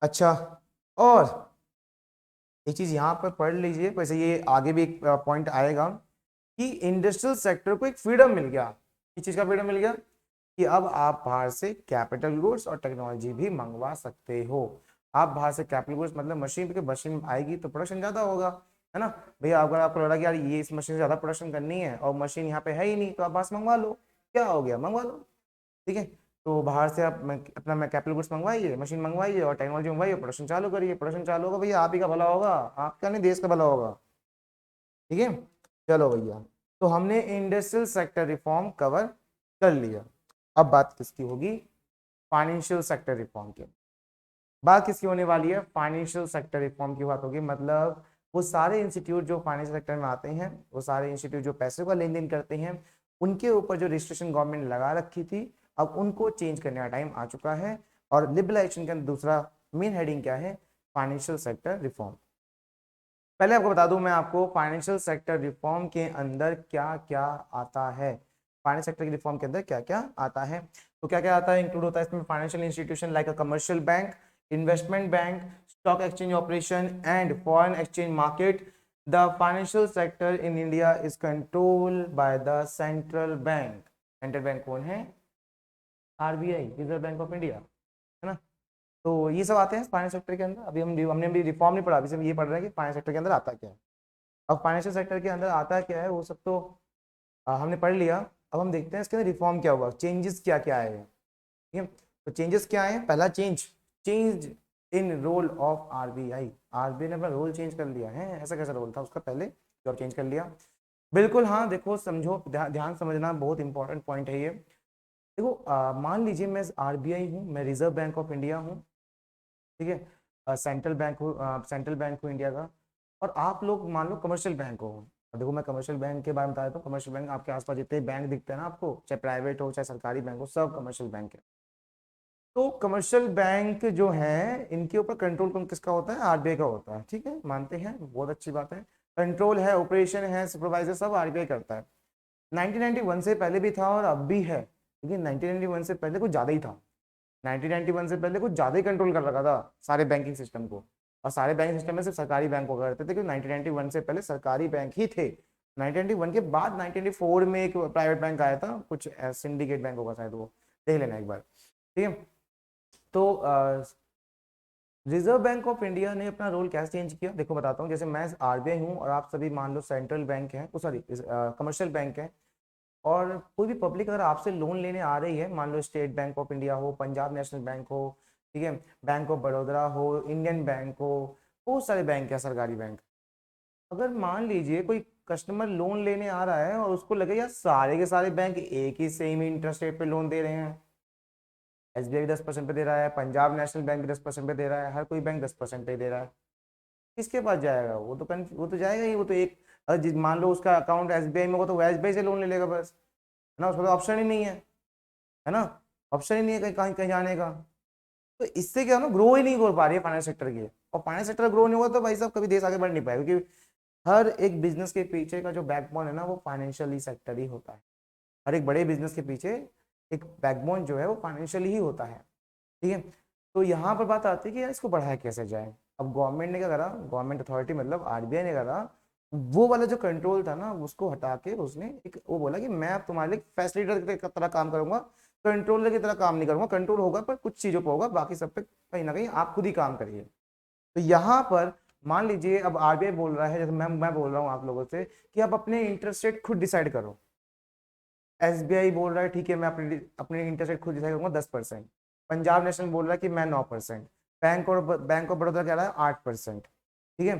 अच्छा, और एक चीज यहाँ पर पढ़ लीजिए, वैसे ये आगे भी एक पॉइंट आएगा कि इंडस्ट्रियल सेक्टर को एक फ्रीडम मिल गया। किस चीज का फ्रीडम मिल गया, कि अब आप बाहर से कैपिटल गुड्स और टेक्नोलॉजी भी मंगवा सकते हो। आप बाहर से कैपिटल गुड्स मतलब मशीन, क्योंकि मशीन आएगी तो प्रोडक्शन ज्यादा होगा, है ना भैया। अगर आपको लगा कि यार ये इस मशीन से ज्यादा प्रोडक्शन करनी है और मशीन यहाँ पे है ही नहीं, तो आप बाहर से मंगवा लो, क्या हो गया, मंगवा लो, ठीक है। तो बाहर से आप अपना मैं कैपिटल गुड्स मंगवाइए, मशीन मंगवाइए और टेक्नोलॉजी मंगवाइए, प्रोडक्शन चालू करिए, प्रोडक्शन चालू होगा भैया, आप ही का भला होगा, आपका नहीं देश का भला होगा, ठीक है। चलो भैया, तो हमने इंडस्ट्रियल सेक्टर रिफॉर्म कवर कर लिया। अब बात किसकी होगी, फाइनेंशियल सेक्टर रिफॉर्म की। बात किसकी होने वाली है, फाइनेंशियल सेक्टर रिफॉर्म की बात होगी। मतलब वो सारे इंस्टीट्यूट जो फाइनेंशियल सेक्टर में आते हैं, वो सारे इंस्टीट्यूट जो पैसे का लेन देन करते हैं, उनके ऊपर जो रजिस्ट्रेशन गवर्नमेंट लगा रखी थी, अब उनको चेंज करने का टाइम आ चुका है। और लिबरलाइजेशन का दूसरा मेन हेडिंग क्या है, फाइनेंशियल सेक्टर रिफॉर्म। पहले आपको बता दूं मैं आपको, फाइनेंशियल सेक्टर रिफॉर्म के अंदर क्या क्या आता है, फाइनेंस सेक्टर की रिफॉर्म के अंदर क्या क्या आता है। तो क्या क्या आता है, इंक्लूड होता है इसमें financial institution like a commercial bank, investment bank, stock exchange operation and foreign exchange market. The financial sector in India is control by the central bank. Central bank कौन है, RBI, reserve bank of India, है ना। तो ये सब आते हैं finance sector के अंदर। अभी हमने अभी रिफॉर्म नहीं पढ़ा, अभी सिर्फ ये पढ़ रहे हैं कि फाइनेंस सेक्टर के अंदर आता क्या है। अब फाइनेंशियल सेक्टर के अंदर आता क्या है वो सब तो हमने पढ़ लिया। अब हम देखते हैं इसके अंदर रिफॉर्म क्या हुआ, चेंजेस क्या क्या आए हैं, ठीक है। तो चेंजेस क्या है, पहला change, change in role of RBI. RBI ने अपना रोल चेंज कर लिया है, ऐसा कैसा रोल था उसका पहले, और चेंज कर लिया, बिल्कुल। हाँ देखो समझो, ध्यान समझना, बहुत इंपॉर्टेंट पॉइंट है ये। देखो मान लीजिए मैं आरबीआई हूँ, मैं रिजर्व बैंक ऑफ इंडिया हूँ, ठीक है, सेंट्रल बैंक हो, सेंट्रल बैंक हो इंडिया का। और आप लोग मान लो कमर्शियल बैंक हो। और देखो मैं कमर्शियल बैंक के बारे में बता देता हूँ, कमर्शियल बैंक आपके आसपास जितने बैंक दिखते हैं ना आपको, चाहे प्राइवेट हो चाहे सरकारी बैंक हो, सब कमर्शियल बैंक है। तो कमर्शियल बैंक जो है इनके ऊपर कंट्रोल कौन किसका होता है, आरबीआई का होता है, ठीक है, मानते हैं, बहुत अच्छी बात है। कंट्रोल है, ऑपरेशन है, सुपरवाइजर सब आरबीआई करता है। 1991 से पहले भी था और अब भी है, लेकिन 1991 से पहले कुछ ज्यादा ही था। 1991 से पहले कुछ ज्यादा ही कंट्रोल कर रखा था सारे बैंकिंग सिस्टम को। और सारे बैंकिंग सिस्टम में सिर्फ सरकारी बैंक हुआ करते थे, क्योंकि 1991 से पहले सरकारी बैंक ही थे। 1991 के बाद 1994 में एक प्राइवेट बैंक आया था, कुछ सिंडिकेट बैंक होगा शायद, वो देख लेना एक बार, ठीक है। तो रिजर्व बैंक ऑफ इंडिया ने अपना रोल कैसे चेंज किया, देखो बताता हूँ। जैसे मैं आरबीआई हूँ और आप सभी मान लो सेंट्रल बैंक है, सॉरी कमर्शियल बैंक है, और कोई भी पब्लिक अगर आपसे लोन लेने आ रही है, मान लो स्टेट बैंक ऑफ इंडिया हो, पंजाब नेशनल बैंक हो, ठीक है, बैंक ऑफ बड़ौदा हो, इंडियन बैंक हो, बहुत सारे बैंक है सरकारी बैंक। अगर मान लीजिए कोई कस्टमर लोन लेने आ रहा है और उसको लगे यार सारे के सारे बैंक एक ही सेम इंटरेस्ट रेट पे लोन दे रहे हैं, एसबीआई 10% पे दे रहा है, पंजाब नेशनल बैंक 10% पे दे रहा है, हर कोई बैंक 10% पे दे रहा है, किसके पास जाएगा वो, तो वो तो जाएगा ही, वो तो एक मान लो उसका अकाउंट एसबीआई में होगा तो वो एसबीआई से लोन ले लेगा बस, है ना, उसका तो ऑप्शन ही नहीं है ना, ऑप्शन ही नहीं है कहीं कहीं कहीं जाने का। तो इससे क्या ना, ग्रो ही नहीं हो पा रही है फाइनेंस सेक्टर की, और फाइनेंस सेक्टर ग्रो नहीं होगा तो भाई साहब कभी देश आगे बढ़ नहीं पाएगा, क्योंकि हर एक बिजनेस के पीछे का जो बैकबोन है ना, वो फाइनेंशियली सेक्टर ही होता है। हर एक बड़े बिजनेस के पीछे एक बैकबोन जो है वो फाइनेंशियली ही होता है, ठीक है। तो यहाँ पर बात आती है कि यार इसको बढ़ाया कैसे जाए। अब गवर्नमेंट ने क्या करा, गवर्नमेंट अथॉरिटी मतलब आरबीआई ने करा, वो वाला जो कंट्रोल था ना उसको हटा के उसने एक वो बोला कि मैं अब तुम्हारे लिए फैसिलिटेटर की तरह काम करूंगा, कंट्रोलर की तरह काम नहीं करूंगा। कंट्रोल होगा पर कुछ चीजों पर होगा, बाकी सब पे कहीं ना कहीं आप खुद ही काम करिए। तो यहाँ पर मान लीजिए अब आरबीआई बोल रहा है, जैसे मैं बोल रहा हूँ आप लोगों से कि आप अपने इंटरेस्ट रेट खुद डिसाइड करो। एसबीआई बोल रहा है ठीक है मैं अपने अपने इंटरेस्ट रेट खुद डिसाइड करूंगा 10%। पंजाब नेशनल बोल रहा है कि मैं 9%। बैंक ऑफ बड़ौदा कह रहा है 8%, ठीक है।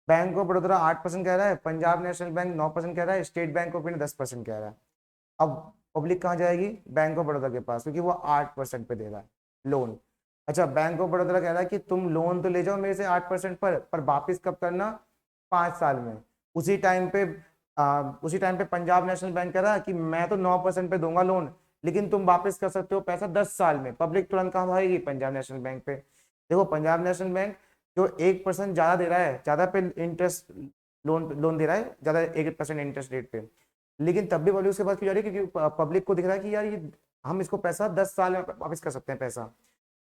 बैंक ऑफ बड़ौदा 8% कह रहा है, पंजाब नेशनल बैंक 9% कह रहा है, स्टेट बैंक ऑफ इंडिया 10% कह रहा है। अब पब्लिक कहाँ जाएगी? बैंक ऑफ बड़ौदा के पास, क्योंकि वो 8% पे दे रहा है लोन। अच्छा, बैंक ऑफ बड़ौदा कह रहा है कि तुम लोन तो ले जाओ मेरे से 8% पर वापिस कब करना? 5 साल में। उसी टाइम पे पंजाब नेशनल बैंक कह रहा है कि मैं तो 9% पे दूंगा लोन, लेकिन तुम वापस कर सकते हो पैसा 10 साल में। पब्लिक तुरंत कहाँ भागेगी? पंजाब नेशनल बैंक पे। देखो, पंजाब नेशनल बैंक जो 1% ज्यादा दे रहा है, ज्यादा पे इंटरेस्ट लोन दे रहा है, ज्यादा 1% इंटरेस्ट रेट पे, लेकिन तब भी वैल्यू उसके पास क्यों जा रही है? क्योंकि पब्लिक को दिख रहा है कि यार ये हम इसको पैसा 10 साल में वापस कर सकते हैं पैसा।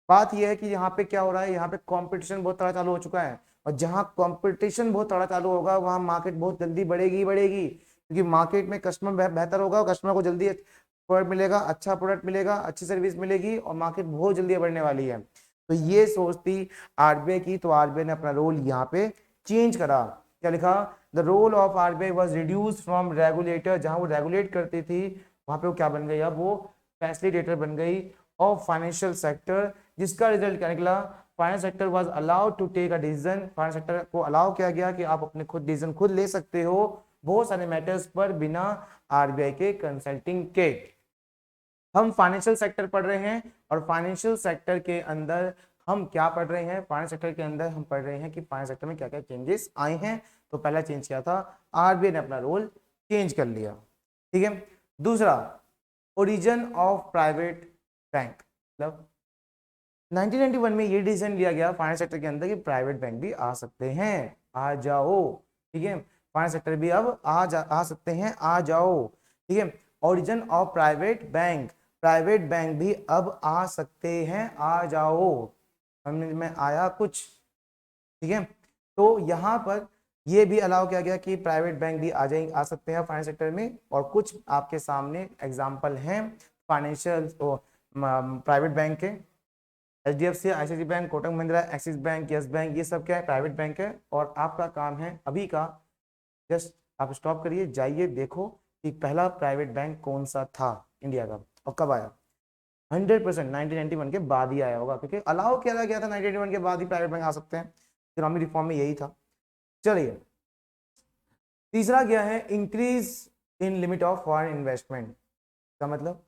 बात यह है कि यहाँ पे क्या हो रहा है, यहाँ पे कंपटीशन बहुत तगड़ा चालू हो चुका है, और जहां कंपटीशन बहुत तगड़ा चालू होगा वहां मार्केट बहुत जल्दी बढ़ेगी बढ़ेगी, क्योंकि मार्केट में कस्टमर बेहतर होगा, कस्टमर को जल्दी प्रोडक्ट मिलेगा, अच्छा प्रोडक्ट मिलेगा, अच्छी सर्विस मिलेगी, और मार्केट बहुत जल्दी बढ़ने वाली है। तो ये सोच थी आरबीआई की, तो आरबीआई ने अपना रोल यहाँ पे चेंज करा। क्या लिखा? The role of RBI was reduce from regulator, जहां वो रेगुलेट करती थी वहां पे वो क्या बन गई? अब वो फैसिलिटेटर बन गई ऑफ फाइनेंशियल सेक्टर, जिसका रिजल्ट क्या निकला? Finance sector was allowed to take a decision, finance sector को अलाउ किया गया कि आप अपने खुद डिसीजन खुद ले सकते हो बहुत सारे मैटर्स पर बिना आरबीआई के कंसल्टिंग के। हम फाइनेंशियल सेक्टर पढ़ रहे हैं, और फाइनेंशियल सेक्टर के अंदर हम क्या पढ़ रहे हैं? फाइनेंस सेक्टर के अंदर हम पढ़ रहे हैं कि फाइनेंस सेक्टर में क्या क्या चेंजेस आए हैं। तो पहला चेंज किया था आरबीआई ने, अपना रोल चेंज कर लिया। ठीक है। दूसरा, ओरिजिन ऑफ प्राइवेट बैंक, मतलब 1991 में ये डिसीजन लिया गया फाइनेंस सेक्टर के अंदर कि प्राइवेट बैंक भी आ सकते हैं, आ जाओ। ठीक है, फाइनेंस सेक्टर भी अब आ सकते हैं, आ जाओ। ठीक है, origin of private bank, private bank भी अब आ सकते हैं, आ जाओ। समझ में आया कुछ? ठीक है, तो यहाँ पर ये भी अलाउ किया गया कि प्राइवेट बैंक भी आ सकते हैं फाइनेंस सेक्टर में, और कुछ आपके सामने एग्जाम्पल हैं फाइनेंशियल प्राइवेट बैंक के। HDFC, ICICI bank, Kotak Mahindra, Axis Bank, Yes Bank, ये सब क्या है? प्राइवेट बैंक है। और आपका काम है अभी का, जस्ट आप स्टॉप करिए, जाइए देखो कि पहला प्राइवेट बैंक कौन सा था इंडिया का और कब आया। 100% 1991 के बाद ही आया होगा, क्योंकि अलाउ किया गया था 1991 के बाद ही प्राइवेट बैंक आ सकते हैं। इकोनॉमिक रिफॉर्म में यही था। चलिए, तीसरा क्या है? Increase in limit of foreign investment का मतलब,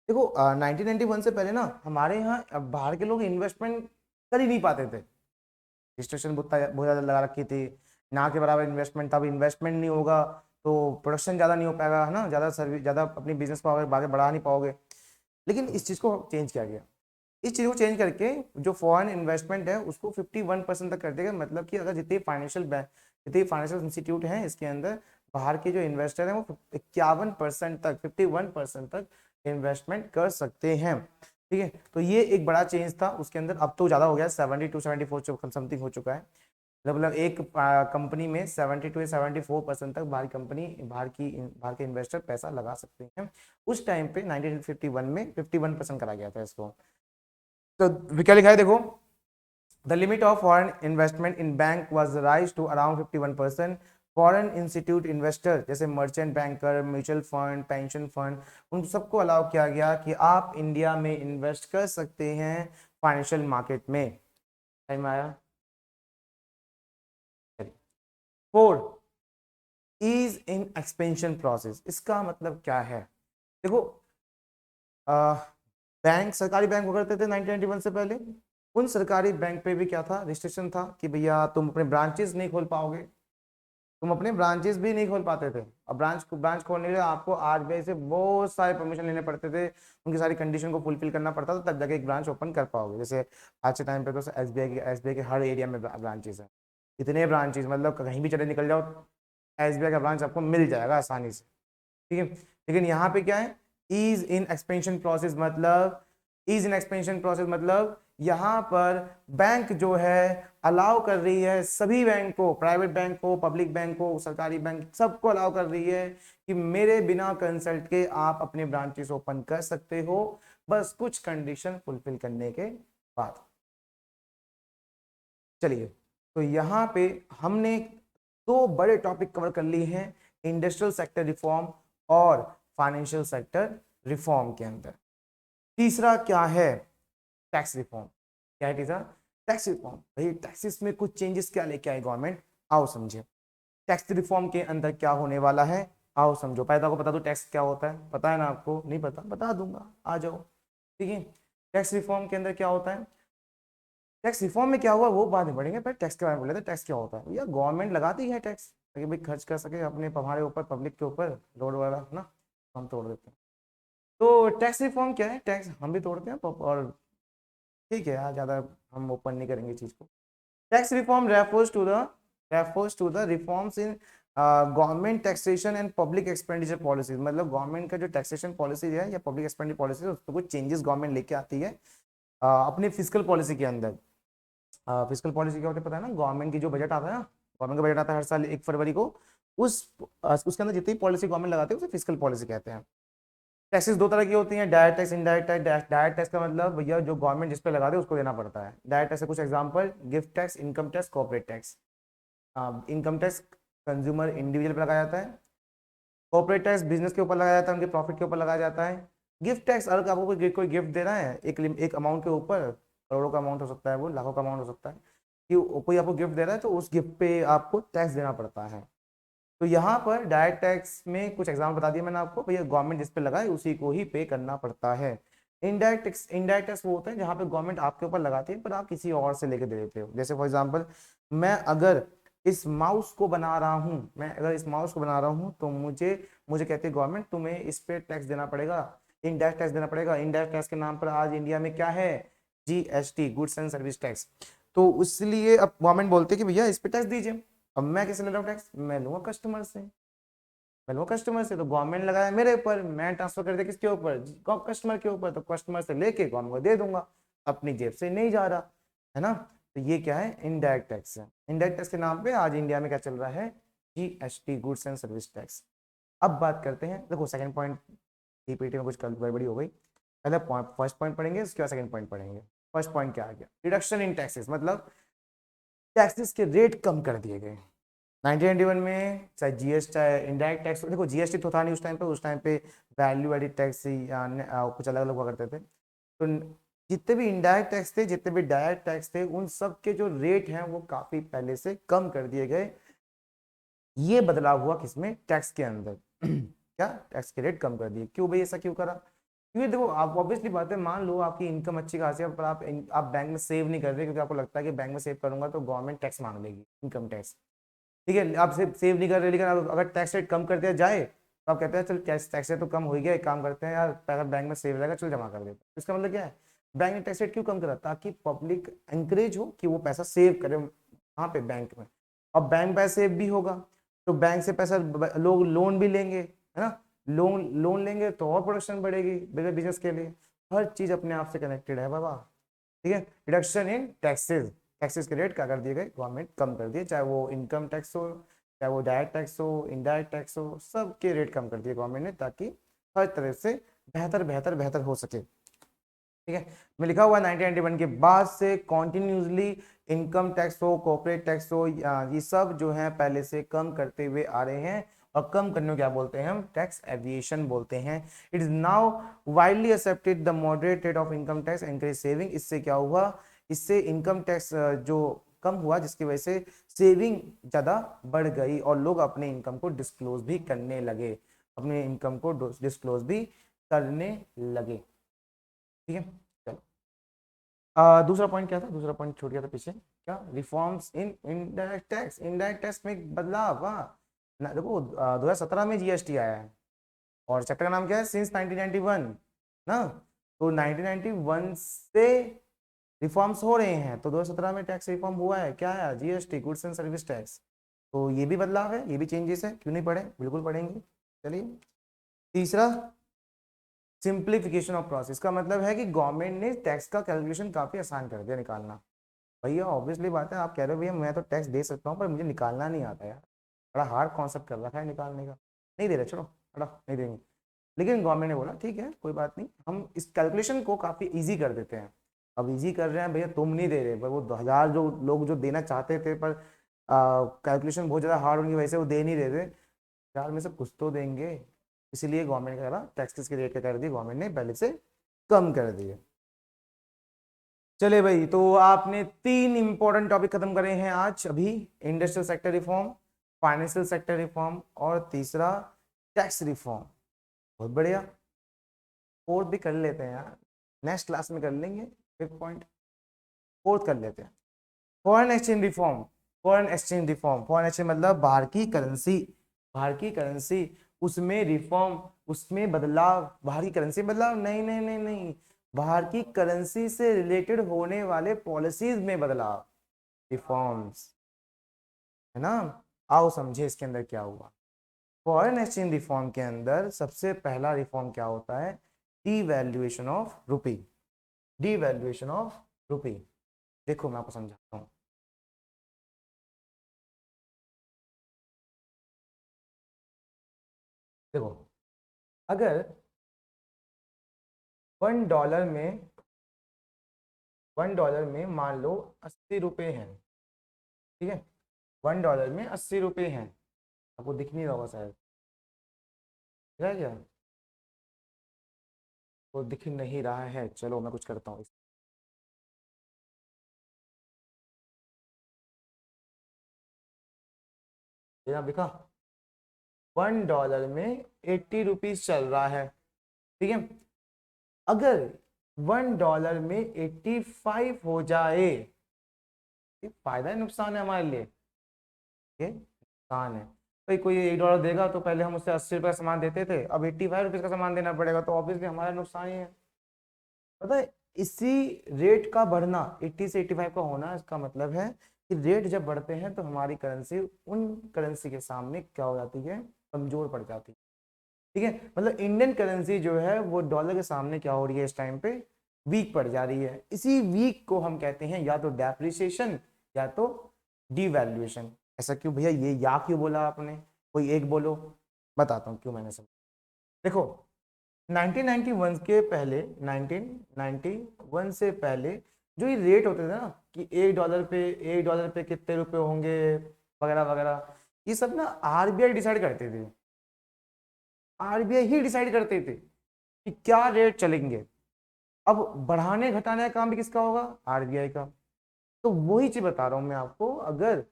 देखो 1991 से पहले ना हमारे यहाँ बाहर के लोग इन्वेस्टमेंट कर ही नहीं पाते थे। रिस्ट्रिक्शन बहुत ज़्यादा लगा रखी थी, ना के बराबर इन्वेस्टमेंट था। अब इन्वेस्टमेंट नहीं होगा तो प्रोडक्शन ज़्यादा नहीं हो पाएगा, है ना, ज़्यादा सर्विस, ज़्यादा अपनी बिजनेस को आगे बढ़ा नहीं पाओगे। लेकिन इस चीज़ को चेंज किया गया। इस चीज़ को चेंज करके जो फॉरेन इन्वेस्टमेंट है उसको 51% तक कर देगा। मतलब कि अगर जितने फाइनेंशियल इंस्टीट्यूट हैं इसके अंदर, बाहर के जो इन्वेस्टर हैं वो 51% तक, 51% तक इन्वेस्टमेंट कर सकते हैं। ठीक है, तो ये एक बड़ा चेंज था उसके अंदर। अब तो ज़्यादा हो गया, 72-74 समथिंग हो चुका है। मतलब एक कंपनी में 72 से 74% तक बाहर के इन्वेस्टर पैसा लगा सकते हैं। उस टाइम पे 1951 में 51% करा गया था इसको। तो क्या लिखा है देखो, the limit of foreign investment in bank was raise to around 51%। Foreign institute investor जैसे merchant banker, mutual fund, pension fund, उन सबको अलाउ किया गया कि आप इंडिया में इन्वेस्ट कर सकते हैं फाइनेंशियल मार्केट में। टाइम आया। 4, ईज इन एक्सपेंशन प्रोसेस, इसका मतलब क्या है? देखो, बैंक, सरकारी बैंक हुआ करते थे 1991 से पहले। उन सरकारी बैंक पे भी क्या था? रिस्ट्रिक्शन था कि भैया तुम अपने ब्रांचेस नहीं खोल पाओगे, तुम अपने ब्रांचेस भी नहीं खोल पाते थे। और ब्रांच खोलने के लिए आपको आरबीआई से बहुत सारे परमिशन लेने पड़ते थे, उनकी सारी कंडीशन को फुलफिल करना पड़ता था, तब जाके एक ब्रांच ओपन कर पाओगे। जैसे आज के टाइम पे तो एसबीआई के हर एरिया में ब्रांचेस हैं, इतने ब्रांचेस, मतलब कहीं भी चले निकल जाओ एसबीआई का ब्रांच आपको मिल जाएगा आसानी से। ठीक है, लेकिन यहाँ पे क्या है? ईज इन एक्सपेंशन प्रोसेस, मतलब ईज इन एक्सपेंशन प्रोसेस मतलब यहाँ पर बैंक जो है अलाउ कर रही है सभी बैंक को, प्राइवेट बैंक को, पब्लिक बैंक को, सरकारी बैंक, सबको अलाउ कर रही है कि मेरे बिना कंसल्ट के आप अपने ब्रांचेस ओपन कर सकते हो, बस कुछ कंडीशन फुलफिल करने के बाद। चलिए, तो यहाँ पे हमने 2 बड़े टॉपिक कवर कर लिए हैं, इंडस्ट्रियल सेक्टर रिफॉर्म और फाइनेंशियल सेक्टर रिफॉर्म के अंदर। तीसरा क्या है? Tax reform. क्या है तीसरा? Tax reform. भाई टैक्सेस में कुछ चेंजेस क्या लेके आए गवर्नमेंट, आओ समझे। टैक्स रिफॉर्म के अंदर क्या होने वाला है? आओ समझो, पहले तो आपको बता दूं टैक्स क्या होता है, पता है ना आपको? नहीं पता, बता दूंगा, आ जाओ। ठीक है, टैक्स रिफॉर्म के अंदर क्या होता है, टैक्स रिफॉर्म में क्या हुआ वो बाद में पढ़ेंगे, पर टैक्स के बारे में बोले तो टैक्स क्या होता है भैया, गवर्नमेंट लगाती है टैक्स ताकि भाई खर्च कर सके अपने हमारे ऊपर, पब्लिक के ऊपर, रोड वगैरह ना, हम तोड़ देते हैं। तो टैक्स रिफॉर्म क्या है, टैक्स हम भी तोड़ते हैं और ठीक है यार, ज्यादा हम ओपन नहीं करेंगे चीज को। Tax reform refers to the reforms in government taxation and public expenditure policies, मतलब गवर्नमेंट का जो टैक्सेशन पॉलिसी है या पब्लिक एक्सपेंडिचर पॉलिसी है उसमें कुछ चेंजेस गवर्नमेंट लेके आती है अपनी फिजिकल पॉलिसी के अंदर। फिजिकल पॉलिसी क्या होती है पता है ना, गवर्नमेंट की जो बजट आता है ना, गवर्नमेंट का बजट आता है हर साल 1 फरवरी को, उस उसके अंदर जितनी पॉलिसी गवर्नमेंट लगाती है उसे फिजिकल पॉलिसी कहते हैं। टैक्सेस दो तरह की होती हैं, direct tax, indirect tax. Direct tax का मतलब भैया जो गवर्नमेंट जिस पे लगा दे उसको देना पड़ता है। डायरेक्ट टैक्स के कुछ example, gift tax, income tax, corporate tax. Income tax consumer individual पे लगाया जाता है, कॉर्पोरेट टैक्स बिजनेस के ऊपर लगाया जाता है, उनके प्रॉफिट के ऊपर लगाया जाता है। गिफ्ट टैक्स अगर आपको कोई गिफ्ट दे रहा है एक अमाउंट के ऊपर, करोड़ों का अमाउंट हो सकता है, वो लाखों का अमाउंट हो सकता है, कि कोई आपको गिफ्ट दे रहा है तो उस गिफ्ट पे आपको टैक्स देना पड़ता है। तो यहाँ पर डायरेक्ट टैक्स में कुछ एग्जाम्पल बता दिया मैंने आपको, भैया गवर्नमेंट जिस पे लगाए उसी को ही पे करना पड़ता है। इनडायरेक्ट टैक्स वो होता है जहाँ पे गवर्नमेंट आपके ऊपर लगाती है पर आप किसी और से लेके दे देते हो। जैसे फॉर एग्जांपल, मैं अगर इस माउस को बना रहा हूँ, तो मुझे मुझे कहती है गवर्नमेंट तुम्हें इस पे टैक्स देना पड़ेगा, इनडायरेक्ट टैक्स देना पड़ेगा। इनडायरेक्ट टैक्स के नाम पर आज इंडिया में क्या है, GST, goods and service tax. तो इसलिए अब गवर्नमेंट बोलती है कि भैया इस पे टैक्स दीजिए। अब मैं कैसे ले रहा हूँ टैक्स, मैं लूंगा कस्टमर से, तो गवर्नमेंट लगाया मेरे ऊपर, मैं ट्रांसफर कर दिया किसके ऊपर, कस्टमर के ऊपर, तो कस्टमर से लेके गवर्नमेंट को दे दूंगा, अपनी जेब से नहीं जा रहा है ना। तो ये क्या है, इनडायरेक्ट टैक्स है। इनडायरेक्ट टैक्स के नाम पे आज इंडिया में क्या चल रहा है, GST, goods and service tax. अब बात करते हैं, देखो सेकंड पॉइंट, पीपीटी में कुछ गड़बड़ी हो गई, पहले फर्स्ट पॉइंट पढ़ेंगे उसके बाद सेकंड पॉइंट पढ़ेंगे। फर्स्ट पॉइंट क्या आ गया, रिडक्शन इन टैक्सेस, मतलब टैक्सेस के रेट कम कर दिए गए 1991 में। चाहे जीएसटी चाहे इनडायरेक्ट टैक्स, देखो जीएसटी तो था नहीं उस टाइम पे वैल्यू एडिड टैक्स या कुछ अलग अलग हुआ करते थे। तो जितने भी इनडायरेक्ट टैक्स थे, जितने भी डायरेक्ट टैक्स थे, उन सब के जो रेट हैं वो काफी पहले से कम कर दिए गए। ये बदलाव हुआ किसमें, टैक्स के अंदर। क्या, टैक्स के रेट कम कर दिए, क्यों भाई ऐसा क्यों करा? क्योंकि देखो आप ऑब्वियसली बात है, मान लो आपकी इनकम अच्छी खासी है पर आप बैंक में सेव नहीं कर रहे क्योंकि आपको लगता है कि बैंक में सेव करूंगा तो गवर्नमेंट टैक्स मांग लेगी, इनकम टैक्स। ठीक है, आप सेव नहीं कर रहे, लेकिन अगर टैक्स रेट कम कर दिया जाए तो आप कहते हैं चल टैक्स रेट तो कम हो गया, एक काम करते हैं यार, पैसा बैंक में सेव रहेगा, चल जमा कर देते हैं। इसका मतलब क्या है, बैंक ने टैक्स रेट क्यों कम करा, ताकि पब्लिक एंकरेज हो कि वो पैसा सेव करे वहाँ पे बैंक में। अब बैंक पैसा सेव भी होगा तो बैंक से पैसा लोग लोन भी लेंगे, है ना, लोन लोन लेंगे तो और प्रोडक्शन बढ़ेगी बिजनेस के लिए। हर चीज अपने आप से कनेक्टेड है बाबा। ठीक है, रिडक्शन इन टैक्सेस, टैक्सेस के रेट क्या कर दिए गए, गवर्नमेंट कम कर दिए, चाहे वो इनकम टैक्स हो, चाहे वो डायरेक्ट टैक्स हो, इनडायरेक्ट टैक्स हो, सबके रेट कम कर दिए गवर्नमेंट ने, ताकि हर तरह से बेहतर बेहतर बेहतर हो सके। ठीक है, मैं लिखा हुआ 1991 के बाद से कॉन्टिन्यूसली इनकम टैक्स हो, कॉर्पोरेट टैक्स हो, ये सब जो है पहले से कम करते हुए आ रहे हैं। और कम करने को क्या बोलते हैं हम, टैक्स एविएशन बोलते हैं। It is now widely accepted the moderate rate of income tax encourage saving. इससे क्या हुआ, इससे इनकम टैक्स जो कम हुआ जिसकी वजह से सेविंग ज्यादा बढ़ गई और लोग अपने इनकम को डिस्क्लोज भी करने लगे, अपने इनकम को डिस्क्लोज भी करने लगे। ठीक है, चलो दूसरा पॉइंट क्या था, दूसरा पॉइंट छूट गया था पीछे, क्या, reforms in indirect tax, indirect tax में एक बदलाव। हाँ ना, देखो 2017 में जीएसटी आया है और चैप्टर का नाम क्या है, सिंस 1991 ना। तो 1991 से रिफॉर्म्स हो रहे हैं, तो 2017 में टैक्स रिफॉर्म हुआ है, क्या है, GST, goods and service tax. तो ये भी बदलाव है, ये भी चेंजेस है, क्यों नहीं पढ़े, बिल्कुल पढ़ेंगे। चलिए तीसरा, सिंप्लीफिकेशन ऑफ प्रोसेस, का मतलब है कि गवर्नमेंट ने टैक्स का कैलकुलेशन काफी आसान कर दिया निकालना। भैया ऑब्वियसली बात है, आप कह रहे हो भैया मैं तो टैक्स दे सकता हूँ पर मुझे निकालना नहीं आता यार, बड़ा हार्ड कॉन्सेप्ट कर रखा है निकालने का, नहीं दे रहे, चलो हटा, नहीं देंगे। लेकिन गवर्नमेंट ने बोला ठीक है कोई बात नहीं, हम इस कैलकुलेशन को काफी इजी कर देते हैं। अब इजी कर रहे हैं भैया, तुम नहीं दे रहे, पर वो 2000 जो लोग जो देना चाहते थे पर कैलकुलेशन बहुत ज्यादा हार्ड होने की वजह से वो दे नहीं रहे थे, चार में से कुछ तो देंगे। इसीलिए गवर्नमेंट का टैक्सेस के रेट क्या कर दिए, गवर्नमेंट ने पहले से कम कर दिए। चले भाई, तो आपने 3 इंपॉर्टेंट टॉपिक खत्म करे हैं आज अभी, industrial sector reform, financial sector reform और तीसरा टैक्स रिफॉर्म, बहुत बढ़िया। फोर्थ भी कर लेते हैं यार, नेक्स्ट क्लास में कर लेंगे, फिफ्थ पॉइंट फोर्थ कर लेते हैं। Foreign exchange reform, foreign exchange reform, foreign exchange मतलब बाहर की करेंसी, बाहर की करेंसी, उसमें रिफॉर्म, उसमें बदलाव। बाहर की करेंसी बदलाव नहीं नहीं नहीं नहीं, बाहर की करेंसी से रिलेटेड होने वाले पॉलिसीज में बदलाव, रिफॉर्म्स, है ना। आओ समझे इसके अंदर क्या हुआ। फॉरेन एक्सचेंज रिफॉर्म के अंदर सबसे पहला रिफॉर्म क्या होता है, devaluation of rupee, devaluation of rupee. देखो मैं आपको समझाता हूँ। देखो, अगर $1 में, $1 में मान लो 80 रुपए हैं, ठीक है, $1 में 80 रुपए हैं, आपको दिख नहीं रहा होगा शायद, दिख रहा है क्या, वो दिख नहीं रहा है, चलो मैं कुछ करता हूँ। यहाँ दिखा, $1 में 80 रुपीज चल रहा है, ठीक है। अगर $1 में 85 हो जाए, ये फायदा है नुकसान है हमारे लिए, ये नुकसान है। भाई कोई $1 देगा तो पहले हम उससे 80 रुपये का सामान देते थे, अब 85 रुपीज का सामान देना पड़ेगा, तो ऑब्वियसली हमारा नुकसान ही है। पता है, इसी रेट का बढ़ना, 80 से 85 का होना, इसका मतलब है कि रेट जब बढ़ते हैं तो हमारी करेंसी उन करेंसी के सामने क्या हो जाती है, कमजोर पड़ जाती है, ठीक है। मतलब इंडियन करेंसी जो है वो डॉलर के सामने क्या हो रही है इस टाइम पे, वीक पड़ जा रही है। इसी वीक को हम कहते हैं या तो डेप्रिसिएशन या तो डिवैल्यूएशन। ऐसा क्यों भैया, ये या क्यों बोला आपने, कोई एक बोलो, बताता हूँ क्यों मैंने सब। देखो 1991 के पहले, 1991 से पहले जो ये रेट होते थे ना, कि $1 पे कितने रुपए होंगे वगैरह वगैरह, ये सब ना आरबीआई डिसाइड करते थे, आरबीआई ही डिसाइड करते थे कि क्या रेट चलेंगे। अब बढ़ाने घटाने का काम भी किसका होगा, आरबीआई का। तो वही चीज बता रहा हूं मैं आपको, अगर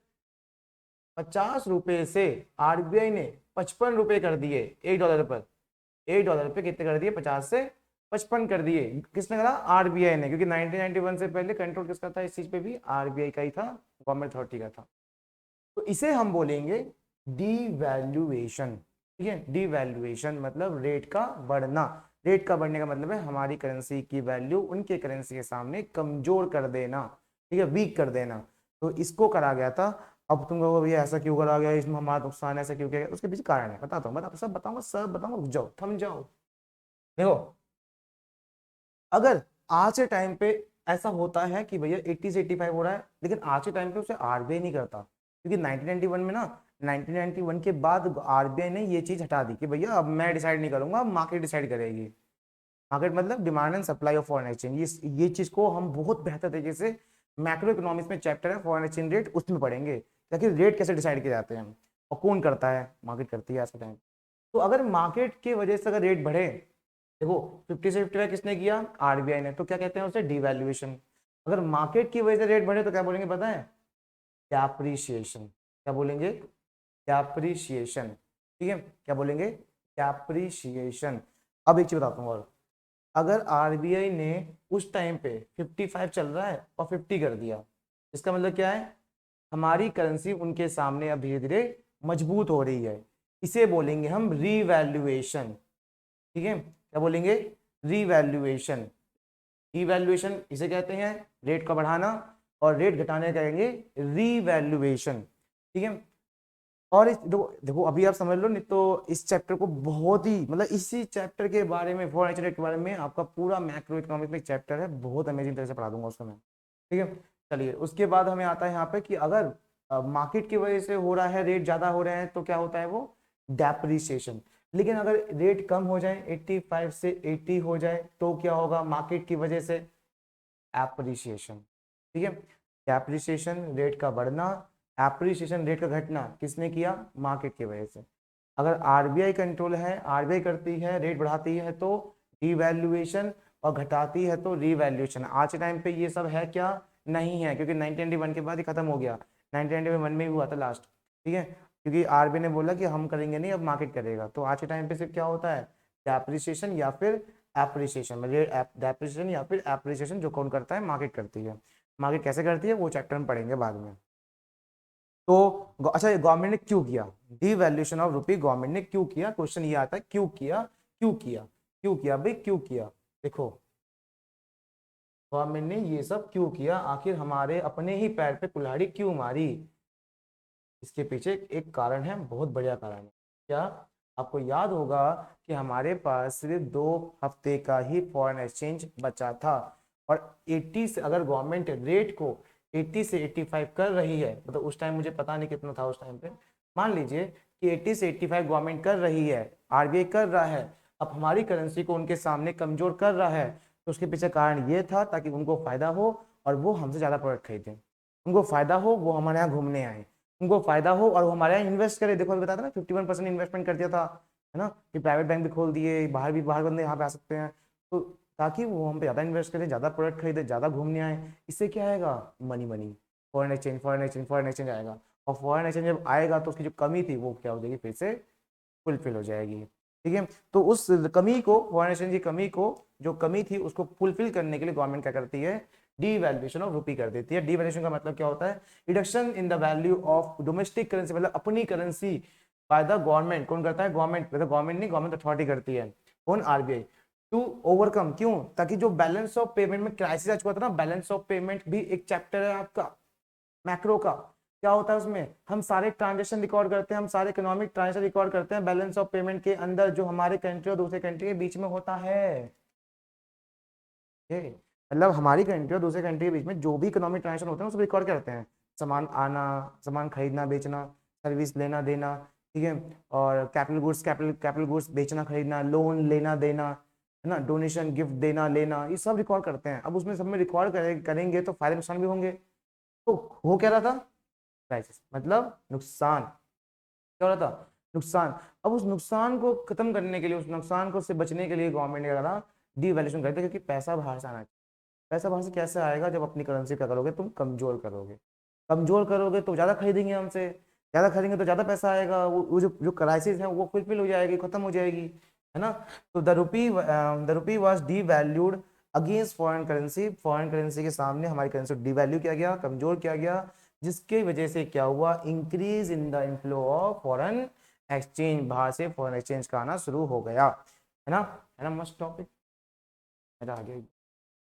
50 रुपए से आरबीआई ने 55 रुपए कर दिए $1 पर, $1 पे कितने कर दिए, 50 से 55 कर दिए, किसने करा, आरबीआई ने, क्योंकि 1991 से पहले कंट्रोल किसका था इस चीज पे भी, आरबीआई का ही था, गवर्नमेंट अथॉरिटी का था। तो इसे हम बोलेंगे डीवैल्यूएशन, ठीक है। डीवैल्यूएशन मतलब रेट का बढ़ना, रेट का बढ़ने का मतलब है हमारी करेंसी की वैल्यू उनके करेंसी के सामने कमजोर कर देना, ठीक है, वीक कर देना। तो इसको करा गया था। अब तुम कहोगे भैया ऐसा क्यों करा गया, इसमें हमारा नुकसान है, ऐसा क्यों किया गया, उसके पीछे कारण है, बताता हूँ, सब बताऊंगा, सब बताऊंगा, रुक जाओ, थम जाओ। देखो, अगर आज के टाइम पे ऐसा होता है कि भैया 80 से 85 हो रहा है, लेकिन आज के टाइम पे उसे आरबीआई नहीं करता, क्योंकि 1991 में ना, 1991 के बाद आरबीआई ने ये चीज हटा दी कि भैया अब मैं डिसाइड नहीं करूंगा, अब मार्केट डिसाइड करेगी। मार्केट मतलब demand and supply of foreign exchange, ये चीज को हम बहुत बेहतर तरीके से, मैक्रो इकोनॉमिक्स में चैप्टर है फॉरेन एक्सचेंज रेट, उसमें पढ़ेंगे ताकि रेट कैसे डिसाइड किए जाते हैं और कौन करता है, मार्केट करती है ऐसा टाइम। तो अगर मार्केट की वजह से अगर रेट बढ़े, देखो 50 से 55 किसने किया, आरबीआई ने, तो क्या कहते हैं उसे, डिवैल्यूएशन। अगर मार्केट की वजह से रेट बढ़े तो क्या बोलेंगे पता है, कैप्रिसिएशन। क्या बोलेंगे, कैप्रिसिएशन, ठीक है, क्या बोलेंगे, कैप्रिसिएशन। अब एक चीज बताता हूँ और, अगर आरबीआई ने उस टाइम पे 55 चल रहा है और 50 कर दिया, इसका मतलब क्या है, हमारी करेंसी उनके सामने अब धीरे धीरे मजबूत हो रही है, इसे बोलेंगे हम रीवैल्यूएशन, ठीक है। क्या बोलेंगे, रीवैल्यूएशन। रीवैल्यूएशन इसे कहते हैं, रेट का बढ़ाना, और रेट घटाने कहेंगे रीवैल्यूएशन, ठीक है। और देखो देखो अभी आप समझ लो, नहीं तो इस चैप्टर को बहुत ही, मतलब इसी चैप्टर के बारे में, फॉरेन एक्सचेंज रेट के बारे में आपका पूरा मैक्रो इकोनॉमिक्स में चैप्टर है, बहुत अमेजिंग तरह से पढ़ा दूंगा उसको मैं, ठीक है। चलिए उसके बाद हमें आता है यहाँ पे कि अगर मार्केट की वजह से हो रहा है, रेट ज्यादा हो रहे हैं, तो क्या होता है वो, डेप्रिसिएशन। लेकिन अगर रेट कम हो जाए, 85 से 80 हो जाए, तो क्या होगा, मार्केट की वजह से एप्रिसिएशन, ठीक है। डेप्रिसिएशन रेट का बढ़ना, एप्रिसिएशन रेट का घटना, किसने किया, मार्केट की वजह से। अगर आरबीआई कंट्रोल है, आरबीआई करती है, रेट बढ़ाती है तो डिवैल्यूएशन, और घटाती है तो रीवैल्यूएशन। आज के टाइम पे ये सब है क्या, नहीं है, क्योंकि 1991 के बाद ही खत्म हो गया, 1991 में ही हुआ था लास्ट, ठीक है। क्योंकि आरबीआई ने बोला कि हम करेंगे नहीं, अब मार्केट करेगा। तो आज के टाइम पे सिर्फ क्या होता है, डेप्रिसिएशन या फिर एप्रिसिएशन, मतलब डेप्रिसिएशन या फिर एप्रिसिएशन जो कौन करता है, मार्केट करती है। मार्केट कैसे करती है वो चैप्टर में पढ़ेंगे बाद में। तो अच्छा, गवर्नमेंट ने क्यों किया डिवैल्यूएशन ऑफ रुपी, गवर्नमेंट ने क्यों किया, क्वेश्चन ये आता है क्यों किया, क्यों किया, क्यों किया भाई, क्यों किया। देखो गवर्नमेंट ने ये सब क्यों किया, आखिर हमारे अपने ही पैर पे कुल्हाड़ी क्यों मारी, इसके पीछे एक कारण है, बहुत बढ़िया कारण है। क्या आपको याद होगा कि हमारे पास सिर्फ 2 हफ्ते का ही फॉरेन एक्सचेंज बचा था, और 80 से अगर गवर्नमेंट रेट को 80 से 85 कर रही है, मतलब उस टाइम मुझे पता नहीं कितना था उस टाइम पे, मान लीजिए कि 80 से 85 गवर्नमेंट कर रही है, आरबीआई कर रहा है, अब हमारी करेंसी को उनके सामने कमजोर कर रहा है, तो उसके पीछे कारण ये था ताकि उनको फायदा हो और वो हमसे ज्यादा प्रोडक्ट खरीदें, उनको फायदा हो, वो हमारे यहाँ घूमने आए, उनको फायदा हो और वो हमारे यहाँ इन्वेस्ट करे। देखो बताया था ना 51% इन्वेस्टमेंट कर दिया था, है ना, कि प्राइवेट बैंक भी खोल दिए, बाहर बंदे यहाँ पे आ सकते हैं, तो ताकि वो हम पे ज्यादा इन्वेस्ट करें, ज्यादा प्रोडक्ट खरीदे, ज्यादा घूमने आए। इससे क्या आएगा, money money, foreign exchange, foreign exchange, foreign exchange आएगा, और फॉरेन एक्सचेंज जब आएगा तो उसकी जो कमी थी वो क्या हो जाएगी, फिर से फुलफिल हो जाएगी। ठीक है, तो उस कमी को, फॉरेन एक्सचेंज की कमी को, जो कमी थी उसको फुलफिल करने के लिए गवर्नमेंट क्या करती है, डीवैल्यूएशन ऑफ रुपी कर देती है। डीवैल्यूएशन का मतलब क्या होता है, reduction in the value of domestic currency, मतलब अपनी करेंसी बाय द गवर्नमेंट, कौन करता है, गवर्नमेंट, मतलब गवर्नमेंट नहीं, गवर्नमेंट अथॉरिटी करती है, कौन, आरबीआई, टू ओवरकम, क्यों, ताकि जो बैलेंस ऑफ पेमेंट में क्राइसिस आ चुका था ना, बैलेंस ऑफ पेमेंट भी एक चैप्टर है आपका मैक्रो का, क्या होता है उसमें, हम सारे ट्रांजेक्शन रिकॉर्ड करते हैं, हम सारे इकोनॉमिक ट्रांजेक्शन रिकॉर्ड करते हैं बैलेंस ऑफ पेमेंट के अंदर, जो हमारे कंट्री और दूसरे कंट्री के बीच में होता है। मतलब हमारी कंट्री और दूसरे कंट्री के बीच में जो भी इकोनॉमिक ट्रांजेक्शन होते हैं उसको रिकॉर्ड करते हैं, सामान आना, सामान खरीदना बेचना, सर्विस लेना देना, ठीक है, और कैपिटल गुड्स, कैपिटल गुड्स बेचना खरीदना, लोन लेना देना, है ना, डोनेशन गिफ्ट देना लेना, ये सब रिकॉर्ड करते हैं। अब उसमें सब में रिकॉर्ड करेंगे तो फायदे नुकसान भी होंगे। तो हो क्या रहा था, क्राइसिस मतलब नुकसान, क्या हो रहा था, नुकसान। अब उस नुकसान को खत्म करने के लिए, उस नुकसान को से बचने के लिए गवर्नमेंट ने क्या करा, डीवैल्यूएशन कर दिया, क्योंकि पैसा बाहर से आना चाहिए। पैसा बाहर से कैसे आएगा, जब अपनी करेंसी क्या करोगे, तुम कमजोर करोगे, कमजोर करोगे तो ज्यादा खरीदेंगे हमसे, ज्यादा खरीदेंगे तो ज्यादा पैसा आएगा, वो जो क्राइसिस है वो फुलफिल हो जाएगी, खत्म हो जाएगी, है ना। तो the rupee was devalued against foreign currency, foreign currency के सामने हमारी करेंसी को डीवैल्यू किया गया, कमजोर किया गया, जिसके वजह से क्या हुआ, increase in the inflow of foreign exchange, बाहर से फॉरेन एक्सचेंज का आना शुरू हो गया, है ना, मस्त टॉपिक, मजा आ गया।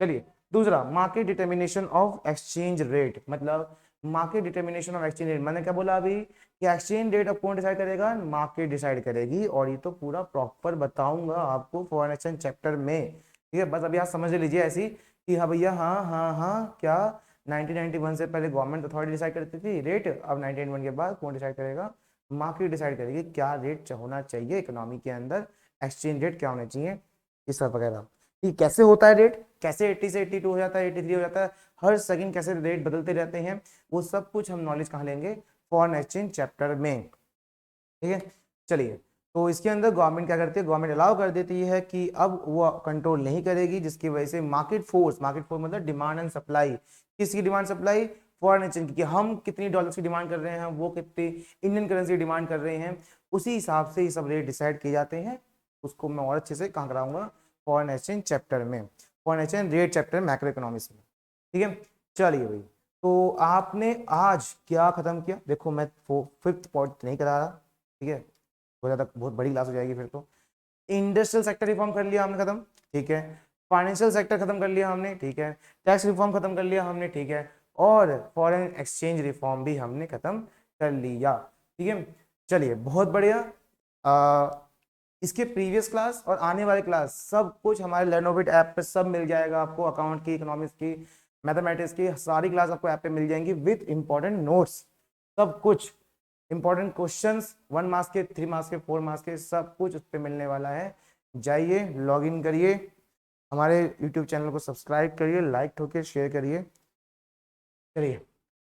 चलिए दूसरा, market determination of exchange rate, मतलब market determination of exchange rate, मैंने क्या बोला अभी कि एक्सचेंज रेट अब कौन डिसाइड करेगा, मार्केट डिसाइड करेगी, और ये तो पूरा प्रॉपर बताऊंगा आपको फॉरेन एक्सचेंज चैप्टर में। ठीक है, बस अभी आप समझ लीजिए ऐसी कि हाँ भैया, हाँ हाँ हाँ, क्या 1991 से पहले गवर्नमेंट अथॉरिटी डिसाइड करती थी रेट, अब 1991 के बाद कौन डिसाइड करेगा, मार्केट डिसाइड करेगी क्या रेट होना चाहिए इकोनॉमी के अंदर, एक्सचेंज रेट क्या होना चाहिए, ये सब वगैरह। कि कैसे होता है रेट, कैसे 80 से 82 हो जाता है, 83 हो जाता है, हर सेकंड कैसे रेट बदलते रहते हैं, वो सब कुछ हम नॉलेज कहाँ लेंगे, फॉरेन एक्सचेंज चैप्टर में। ठीक है, चलिए, तो इसके अंदर गवर्नमेंट क्या करती है, गवर्नमेंट अलाउ कर देती है कि अब वो कंट्रोल नहीं करेगी, जिसकी वजह से मार्केट फोर्स मतलब डिमांड एंड सप्लाई, किसकी डिमांड सप्लाई, फॉरेन एक्सचेंज की, हम कितनी डॉलर्स की डिमांड कर रहे हैं, वो कितनी इंडियन करेंसी डिमांड कर रहे हैं, उसी हिसाब से ये सब रेट डिसाइड किए जाते हैं। उसको मैं और अच्छे से कहाँ कराऊंगा, फॉरेन एक्सचेंज चैप्टर में, foreign exchange rate chapter macro economics में। ठीक है, चलिए भाई, तो आपने आज क्या खत्म किया, देखो मैं 5th पॉइंट नहीं करा रहा, ठीक है, बहुत ज्यादा बहुत बड़ी क्लास हो जाएगी फिर तो। इंडस्ट्रियल सेक्टर रिफॉर्म कर लिया हमने, खत्म, ठीक है, फाइनेंशियल सेक्टर खत्म कर लिया हमने, ठीक है, टैक्स रिफॉर्म खत्म कर लिया हमने, ठीक है, और फॉरेन एक्सचेंज रिफॉर्म भी हमने खत्म कर लिया। ठीक है, चलिए बहुत बढ़िया। इसके प्रीवियस क्लास और आने वाले क्लास सब कुछ हमारे लर्नोविट ऐप पे सब मिल जाएगा आपको, अकाउंट की, इकोनॉमिक्स की, मैथमेटिक्स की सारी क्लास आपको ऐप पे मिल जाएंगी विद इंपॉर्टेंट नोट्स, सब कुछ इंपॉर्टेंट क्वेश्चंस, 1 मार्क्स के, 3 मार्क्स के, 4 मार्क्स के, सब कुछ उस पर मिलने वाला है। जाइए लॉग इन करिए, हमारे यूट्यूब चैनल को सब्सक्राइब करिए, लाइक ठोकिए, शेयर करिए। चलिए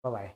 बाय बाय।